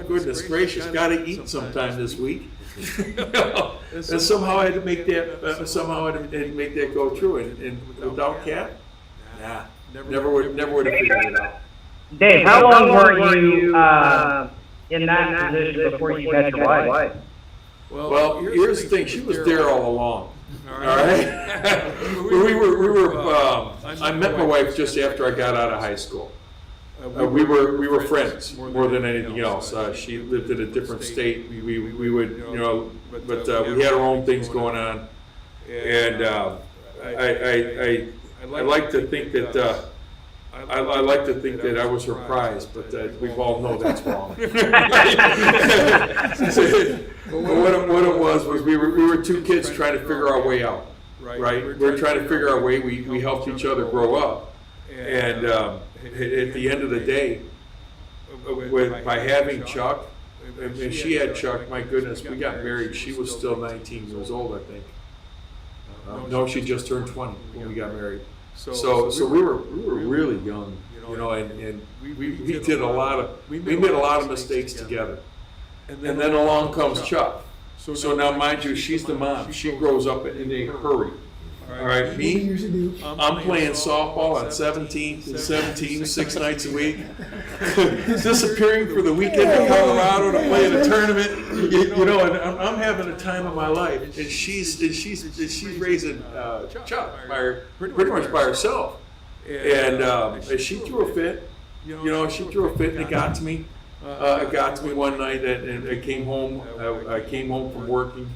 goodness gracious, gotta eat sometime this week. And somehow I had to make that go through. And without Kat, never would have figured it out. Dave, how long were you in that position before you met your wife? Well, here's the thing. She was there all along. All right. we were. I met my wife just after I got out of high school. We were friends more than anything else. She lived in a different state. We would, but we had our own things going on, and I like to think that. I like to think that I was her prize, but we all know that's wrong. What it was we were two kids trying to figure our way out, right? We were trying to figure our way. We helped each other grow up, and at the end of the day, by having Chuck, and she had Chuck, my goodness, we got married. She was still 19 years old, I think. No, she just turned 20 when we got married. So we were really young, and we made a lot of mistakes together. and then along comes Chuck. So now, mind you, she's the mom. She grows up in a hurry. All right, What we me, usually do. I'm playing softball on 17th and 17, 6 nights a week. Disappearing for the weekend to Colorado to play in a tournament, you know, and I'm having a time of my life. And she's raising Chuck pretty much by herself. And she threw a fit. You know, she threw a fit, and it got to me. It got to me one night, and I came home. I came home from working.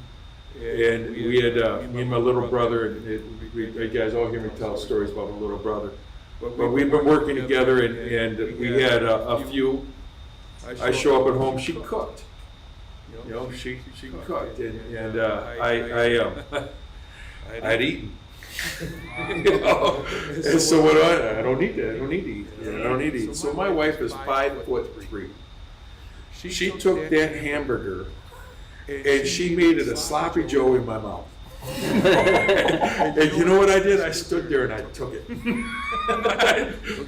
And we had, me and my little brother, and you guys all hear me tell stories about my little brother. But we've been working together, and we had a few. I show up at home, she cooked. You know, she cooked, and I'd eaten. You know? And so what do I don't need that. I don't need to eat. I don't need to eat. So my wife is 5'3". She took that hamburger and she made it a sloppy Joe in my mouth. And you know what I did? I stood there and I took it.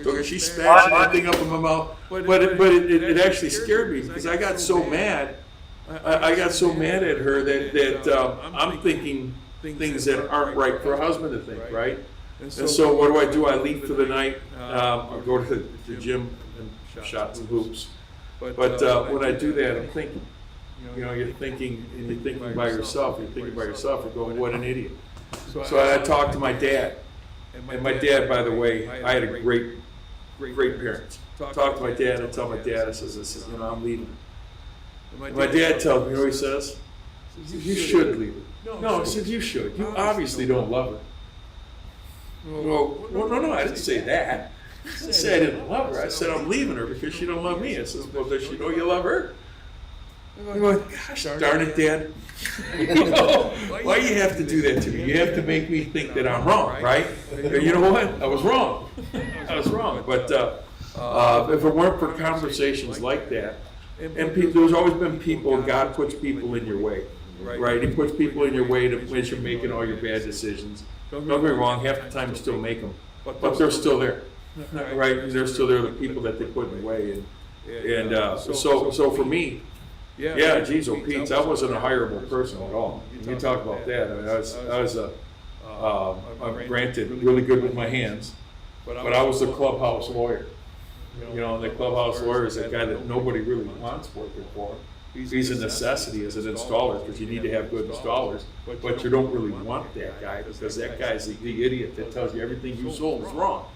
Took it. She smashed that thing up in my mouth. But it actually scared me because I got so mad. I got so mad at her that I'm thinking things that aren't right for a husband to think, right? And so what do? I leave for the night. I go to the gym and shot some hoops. But when I do that, I'm thinking. You know, you're thinking by yourself. You're going, what an idiot. So I talked to my dad. And my dad, by the way, I had a great parents. Talked to my dad, and I tell my dad, I says, you know, I'm leaving. And my dad tells me, you know what he says? You should leave her. No, I said, you should. You obviously don't love her. Well, no, I didn't say that. I didn't say I didn't love her. I said, I'm leaving her because she don't love me. I says, well, does she know you love her? I'm going, gosh darn it, Dad. You know, why you have to do that to me? You have to make me think that I'm wrong, right? You know what? I was wrong. But if it weren't for conversations like that, and there's always been people, God puts people in your way, right? He puts people in your way as you're making all your bad decisions. Don't get me wrong, half the time you still make them, but they're still there, right? They're still there, the people that they put in the way. And so for me, yeah, geez, oh Pete, I wasn't a hireable person at all. When you talk about that, I mean, I'm granted really good with my hands, but I was the clubhouse lawyer. You know, the clubhouse lawyer is a guy that nobody really wants working for. He's a necessity as an installer because you need to have good installers, but you don't really want that guy because that guy's the idiot that tells you everything you sold is wrong.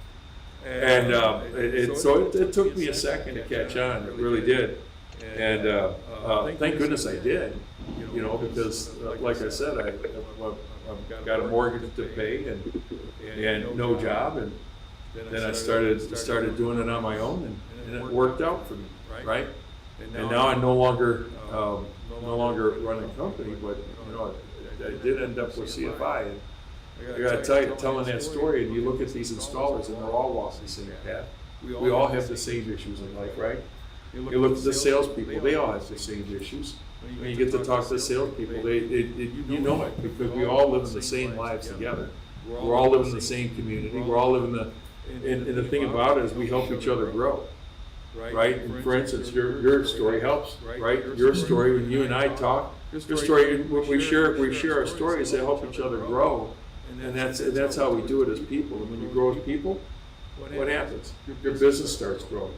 And so it took me a second to catch on. It really did. And thank goodness I did, you know, because like I said, I've got a mortgage to pay and no job, and then I started doing it on my own, and it worked out for me, right? And now I no longer run a company, but you know, I did end up with CFI, and I got to tell you, telling that story, and you look at these installers, and they're all walking the same path. We all have the same issues in life, right? You look at the salespeople; they all have the same issues. When you get to talk to the salespeople, you know it because we all live in the same lives together. We're all living in the same community. We're all living and the thing about it is we help each other grow, right? And for instance, your story helps, right? Your story, when you and I talk, your story, when we share our stories, they help each other grow, and that's how we do it as people. And when you grow as people, what happens? Your business starts growing.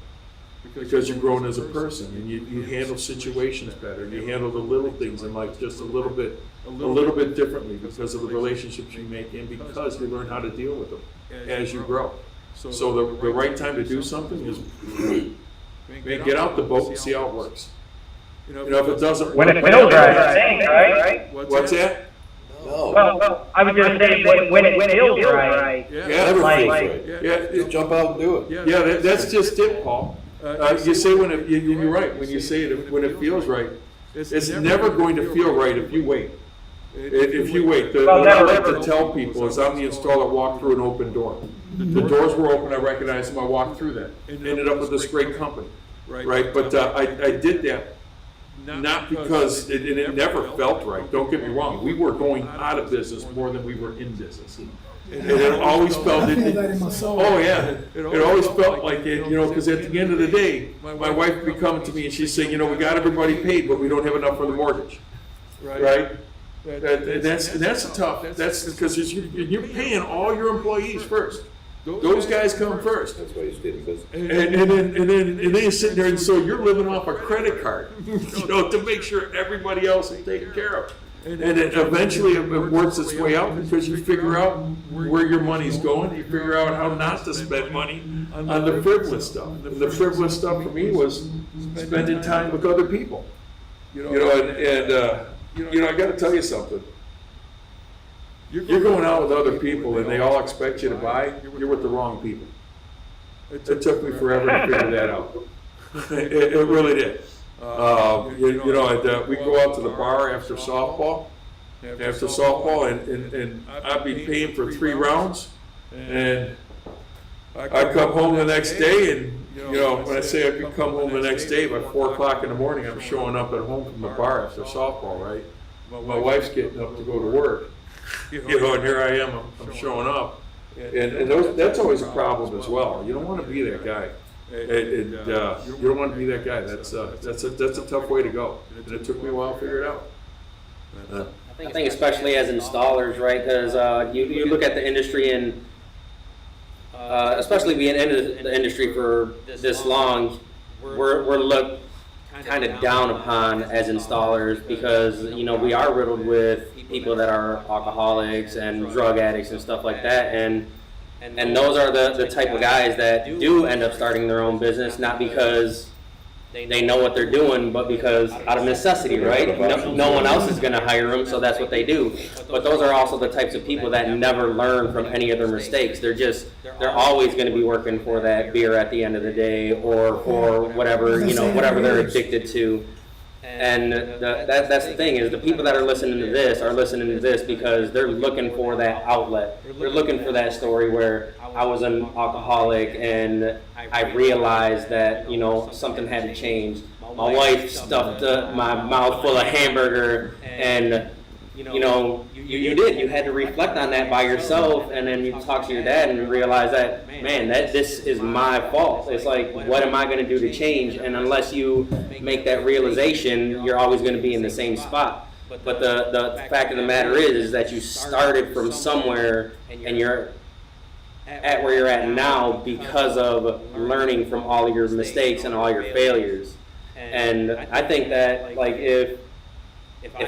Because you're growing as a person, and you handle situations better, and you handle the little things in life just a little bit differently because of the relationships you make, and because you learn how to deal with them as you grow. So the right time to do something is get out the boat and see how it works. You know, if it doesn't when it feels right, I think, right? What's that? No. Well, I was just saying when it feels right. Yeah, Never like- feels right. yeah, Just jump out and do it. yeah. That's just it, Paul. You say you're right when you say it when it feels right. It's never going to feel right if you wait. If you wait, what I like to tell people is I'm the installer that walked through an open door. The doors were open, I recognized them, I walked through that. Ended up with this great company, right? But I did that not because it never felt right. Don't get me wrong. We were going out of business more than we were in business. And it always felt I feel that in my soul. Oh, yeah. It always felt like it, because at the end of the day, my wife would be coming to me and she'd say, we got everybody paid, but we don't have enough for the mortgage. Right? That's tough. That's because you're paying all your employees first. Those guys come first. That's why you stayed in business. And then you're sitting there, and so you're living off a credit card, to make sure everybody else is taken care of. And then eventually it works its way out because you figure out where your money's going. You figure out how not to spend money on the frivolous stuff. And the frivolous stuff for me was spending time with other people. I got to tell you something. You're going out with other people and they all expect you to buy. You're with the wrong people. It took me forever to figure that out. It really did. We go out to the bar after softball, and I'd be paying for 3 rounds, and I come home the next day, and when I say I could come home the next day by 4 o'clock in the morning, I'm showing up at home from the bar after softball, right? My wife's getting up to go to work, and here I am, I'm showing up, and that's always a problem as well. You don't want to be that guy. You don't want to be that guy. That's a tough way to go, and it took me a while to figure it out. I think especially as installers, right? Because you look at the industry and especially being in the industry for this long, we're looked kind of down upon as installers because we are riddled with people that are alcoholics and drug addicts and stuff like that, and those are the type of guys that do end up starting their own business, not because they know what they're doing, but because out of necessity, right? No one else is going to hire them, so that's what they do. But those are also the types of people that never learn from any of their mistakes. They're always going to be working for that beer at the end of the day, or for whatever they're addicted to. And that's the thing, is the people that are listening to this because they're looking for that outlet. They're looking for that story where I was an alcoholic and I realized that something had to change. My wife stuffed my mouth full of hamburger, and you had to reflect on that by yourself, and then you talk to your dad and realize that, man, this is my fault. It's like, what am I going to do to change? And unless you make that realization, you're always going to be in the same spot. But the fact of the matter is that you started from somewhere, and you're at where you're at now because of learning from all of your mistakes and all your failures. And I think that, like, if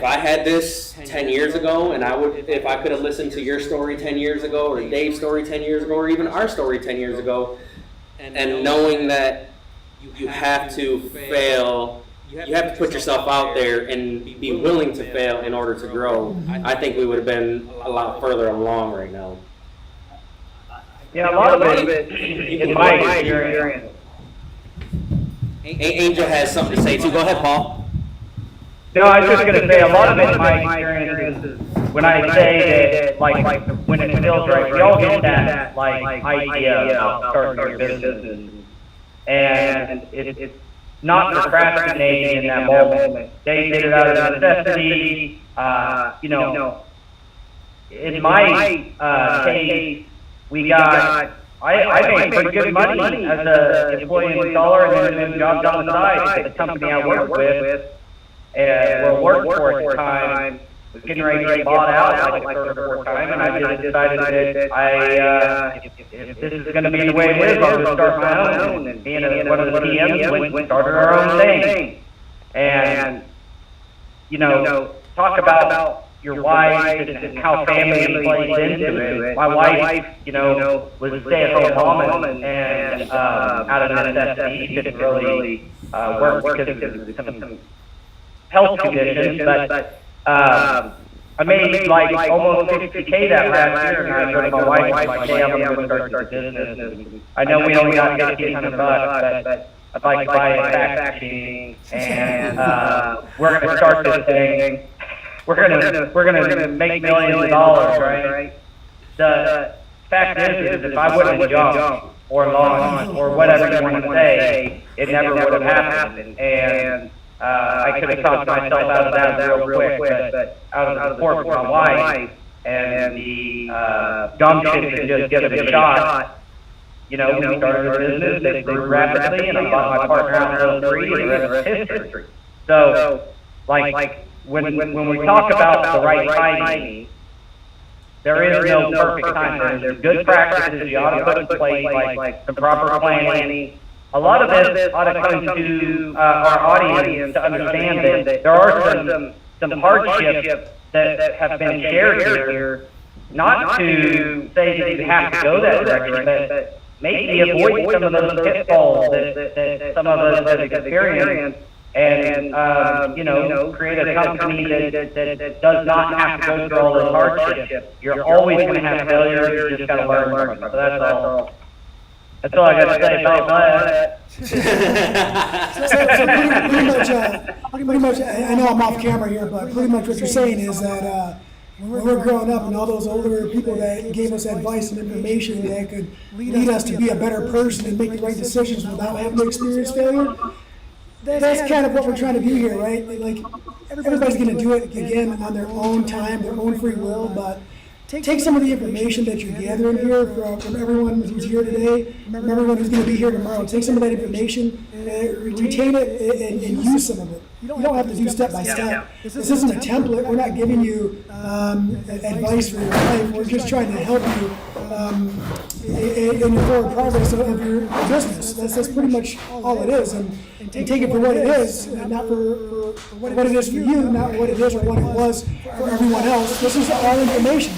I had this 10 years ago, and if I could have listened to your story 10 years ago, or Dave's story 10 years ago, or even our story 10 years ago, and knowing that you have to fail, you have to put yourself out there and be willing to fail in order to grow, I think we would have been a lot further along right now. Yeah, a lot of it, in my experience. Angel has something to say too. Go ahead, Paul. No, I was just going to say, a lot of it in my experience is when I say that, like, when it feels right, we all get that, idea about starting your business. And it's not procrastinating in that moment. They did it out of necessity. In my case, we got, I made pretty good money as an employee installer and then jobs on the side at the company I worked with. And worked for at the time, was getting ready to get bought out like a third or fourth time, and I just decided that if this is going to be the way it is, I'll just start my own. And being one of the PMs, went started our own thing. And, talk about your wife and how family plays into it. My wife, was a stay-at-home mom, and out of necessity, she didn't really work because of some health conditions, but I made like almost $50K that last year, and I go to my wife like, hey, I'm going to start this business. I know we only got $1,500, but I'd like to buy a fax machine, and we're going to start this thing. We're gonna make millions of dollars, right? The fact is if I wouldn't jump or launched or whatever you want to say, it never would have happened. And I could have talked myself out of that real quick, but out of the support from my wife, and the gumption to just give it a shot, we started a business that grew rapidly, and I bought my partner out in 03, and the rest is history. So, like, when we talk about the right timing, there is no perfect time. There's good practices you ought to put in place, like the proper planning. A lot of this ought to come to our audience to understand that there are some hardships that have been shared here, not to say that you have to go that direction, but maybe avoid some of those pitfalls that some of us have experienced, and create a company that does not have to go through all those hardships. You're always going to have failure. You just got to learn from them. So that's all. That's all I got to say about that. So pretty much, I know I'm off camera here, but pretty much what you're saying is that when we're growing up and all those older people that gave us advice and information that could lead us to be a better person and make the right decisions without having to experience failure, that's kind of what we're trying to do here, right? Like everybody's going to do it again on their own time, their own free will, but take some of the information that you're gathering here from everyone who's here today, from everyone who's going to be here tomorrow. Take some of that information, retain it, and use some of it. You don't have to do step by step. This isn't a template. We're not giving you advice for your life. We're just trying to help you in your forward progress of your business. That's pretty much all it is. And take it for what it is, not for what it is for you, not what it is or what it was for everyone else. This is all information.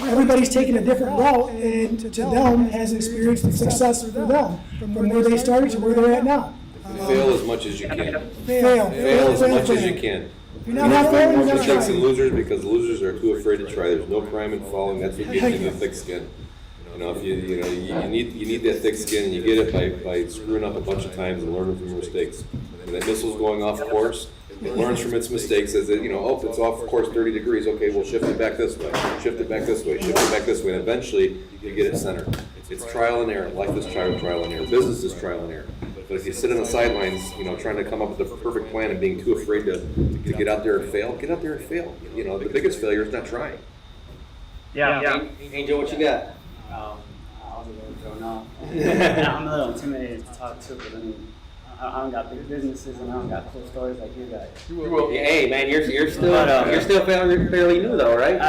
Everybody's taking a different route, and to them has experienced success for them from where they started to where they're at now. Fail as much as you can. Fail As much as you can. If you're not failing, you're not Mistakes and trying. losers, because losers are too afraid to try. There's no crime in falling. That's what gives you the thick skin. If you need that thick skin, and you get it by screwing up a bunch of times and learning from your mistakes. When that missile's going off course, it learns from its mistakes as it's off course 30 degrees. Okay, we'll shift it back this way. Shift it back this way. Shift it back this way. And eventually, you get it centered. It's trial and error. Life is trial and error. Business is trial and error. But if you sit on the sidelines, trying to come up with the perfect plan and being too afraid to get out there and fail, get out there and fail. The biggest failure is not trying. Yeah. Angel, what you got? I was a little thrown off. I'm a little intimidated to talk to, but I mean, I don't got big businesses and I don't got cool stories like you guys. Hey man, you're still fairly new though, right?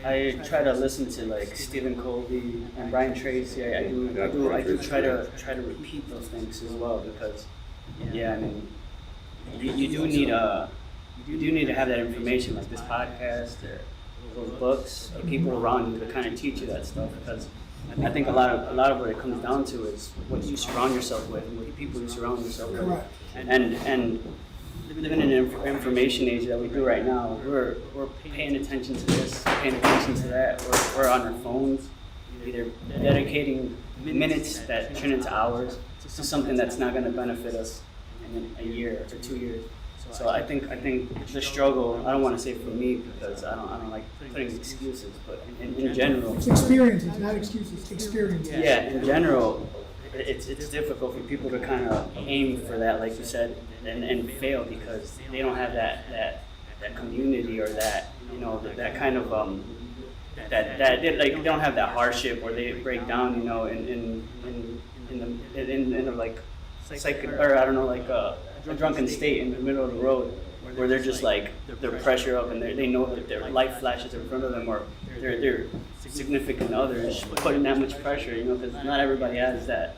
I try to listen to like Stephen Covey and Brian Tracy. I do try to repeat those things as well, because I mean you do need to have that information, like this podcast or those books, or people around you to kind of teach you that stuff, because I think a lot of what it comes down to is what you surround yourself with and what the people you surround yourself with. Correct. And living in an information age that we do right now, we're paying attention to this, paying attention to that. We're on our phones, either dedicating minutes that turn into hours to something that's not going to benefit us in a year or 2 years. So I think the struggle, I don't want to say for me, because I don't like putting excuses, but in general. It's experiences, not excuses. Experiences. Yeah, in general, it's difficult for people to kind of aim for that, like you said, and fail because they don't have that community, or that that kind of that they don't have that hardship where they break down, in the like psych, or I don't know, like a drunken state in the middle of the road, where they're just like, they're pressure up and they know that their life flashes in front of them, or their significant others putting that much pressure, because not everybody has that.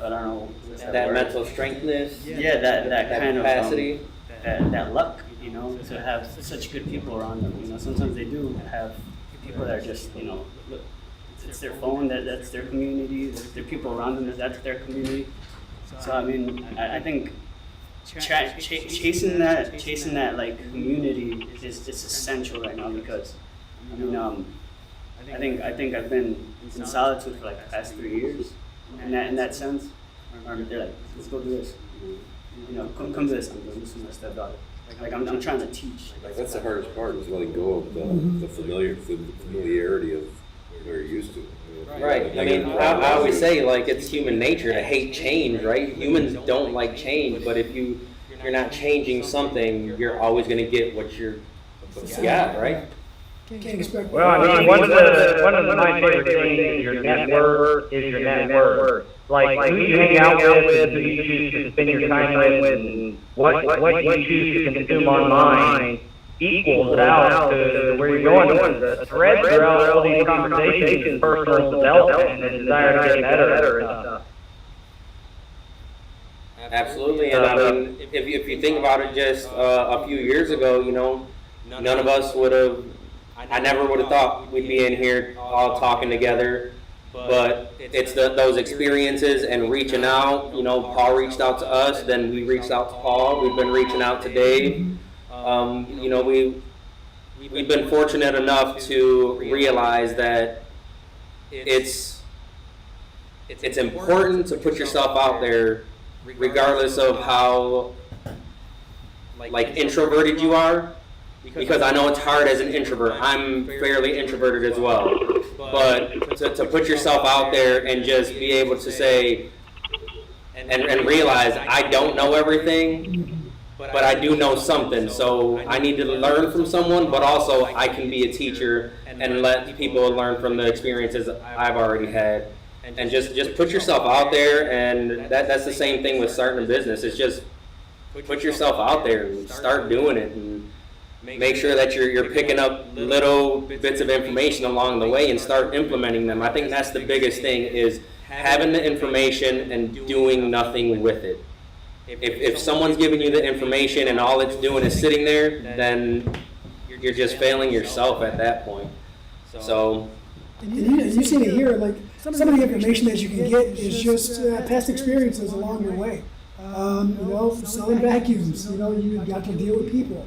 But I don't know. That mental strengthness. Yeah, that kind capacity. Of that luck, to have such good people around them. Sometimes they do have people that are just, look, it's their phone, that's their community. Their people around them, that's their community. So I mean, I think chasing that like community is essential right now, because I mean I think I've been in solitude for like the past 3 years in that sense. They're like, let's go do this, come to this. I'm doing this with my stepdaughter. Like I'm trying to teach. That's the hardest part, is letting go of the familiarity of what you're used to. Right. I mean, I always say, like, it's human nature to hate change, right? Humans don't like change, but if you're not changing something, you're always going to get what you got, right? can't expect. Well, I mean, one of my favorite things is your net worth. Like who you hang out with, who you choose to spend your time with, and what you choose to consume online equals out to where you're going. The thread throughout all these conversations is personal development and desire to get better and stuff. Absolutely, and I mean, if you think about it, just a few years ago, you know, none of us would have. I never would have thought we'd be in here all talking together. But it's those experiences and reaching out. You know, Paul reached out to us, then we reached out to Paul. We've been reaching out to Dave. You know, we've been fortunate enough to realize that it's important to put yourself out there, regardless of how like introverted you are. Because I know it's hard as an introvert. I'm fairly introverted as well. But to put yourself out there and just be able to say and realize I don't know everything, but I do know something. So I need to learn from someone, but also I can be a teacher and let people learn from the experiences I've already had. And just put yourself out there, and that's the same thing with starting a business. It's just put yourself out there and start doing it. And make sure that you're picking up little bits of information along the way and start implementing them. I think that's the biggest thing, is having the information and doing nothing with it. If someone's giving you the information and all it's doing is sitting there, then you're just failing yourself at that point. So, And you seem to hear, like, some of the information that you can get is just past experiences along your way. You know, selling vacuums, you know, you got to deal with people.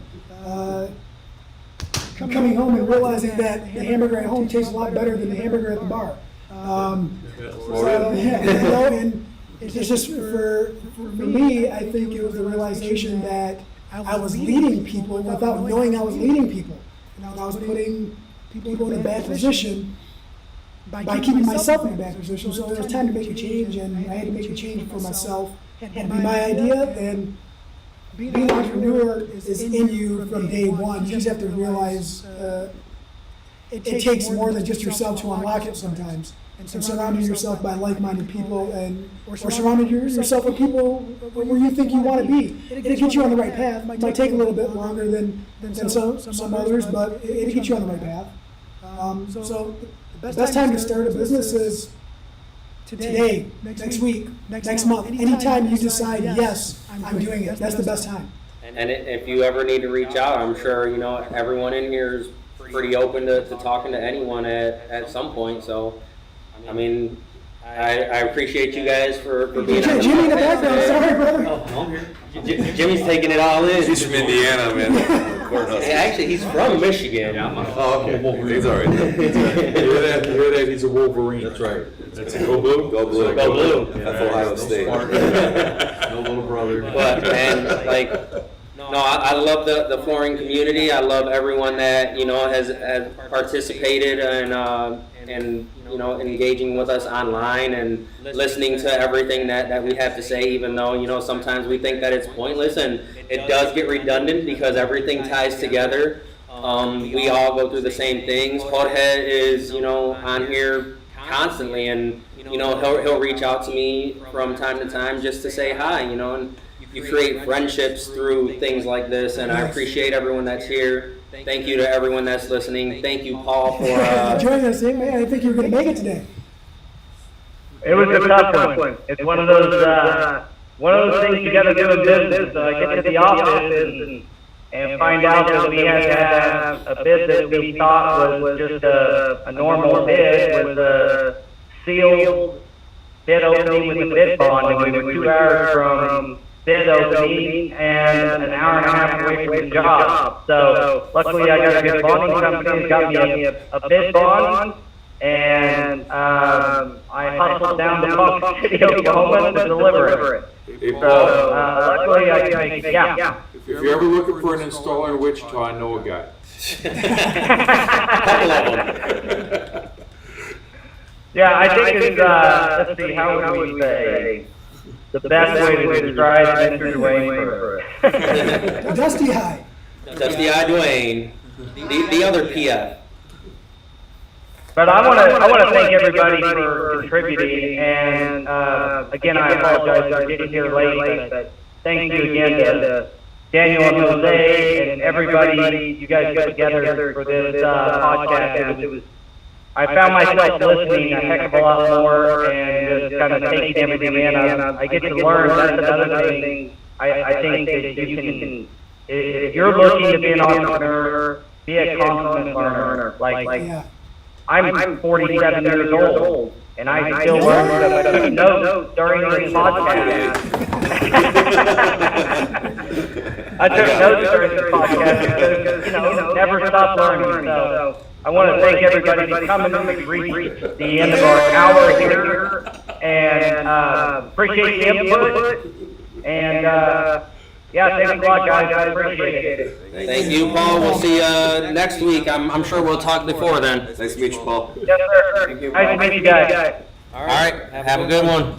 Coming home and realizing that the hamburger at home tastes a lot better than the hamburger at the bar. Yeah, you know, and it's just for me, I think it was the realization that I was leading people without knowing I was leading people. You know, I was putting people in a bad position by keeping myself in a bad position. So it was time to make a change, and I had to make a change for myself. It had to be my idea, and being an entrepreneur is in you from day one. You just have to realize it takes more than just yourself to unlock it sometimes. And surrounding yourself by like-minded people, or surrounding yourself with people where you think you want to be. It'll get you on the right path. It might take a little bit longer than some others, but it'll get you on the right path. So the best time to start a business is today, next week, next month. Anytime you decide, yes, I'm doing it, that's the best time. and if you ever need to reach out, I'm sure, you know, everyone in here is pretty open to talking to anyone at some point. So, I mean, I appreciate you guys for being on the Jimmy in the background, sorry, brother. Oh, Jimmy's taking it all in. He's from Indiana, man. Courthouse. Actually, he's from Michigan. Oh, okay. He's all right. You hear that? He's a Wolverine. That's right. That's a Go Blue? Go Blue. Go Blue. That's Ohio State. No little brother. But, man, like, no, I love the flooring community. I love everyone that, you know, has participated and you know, engaging with us online and listening to everything that we have to say, even though, you know, sometimes we think that it's pointless, and it does get redundant because everything ties together. We all go through the same things. Hothead is, you know, on here constantly, and, you know, he'll reach out to me from time to time just to say hi, you know, and you create friendships through things like this, and I appreciate everyone that's here. Thank you to everyone that's listening. Thank you, Paul, for joining us. Man, I think you were going to make it today. It was a tough one. It's one of those things you got to do in business. Get to the office and find out that we had to have a bid that we thought was just a normal bid, was a sealed bid opening with a bid bond, and we were 2 hours from bid opening and an hour and a half away from the job. So luckily I got a good bonding company that got me a bid bond, and I hustled down to Buck City, Oklahoma to deliver it. So luckily yeah. If you're ever looking for an installer in Wichita, I know a guy. Yeah, I think it's, let's see, how would we say? The best way to describe Mr. Dwayne for Dusty High. Dusty I. Dwayne, the other PF. But I want to thank everybody for contributing, and again, I apologize for getting here late, but thank you again to Daniel and Jose and everybody you guys put together for this podcast. It was, I found myself listening a heck of a lot more and just kind of taking everything in. I get to learn. That's another thing. I think that you can, if you're looking to be an entrepreneur, be a consummate learner. Yeah. I'm 47 years old, and I still learn stuff. I took notes during this podcast. I took notes during this podcast because, never stop learning. So I want to thank everybody for coming. We've reached the end of our hour here, and appreciate the input. And yeah, thanks a lot, guys. I appreciate it. Thank you, Paul. We'll see you next week. I'm sure we'll talk before then. Nice to meet you, Paul. Yes, sir. Nice to meet you guys. All right. Have a good one.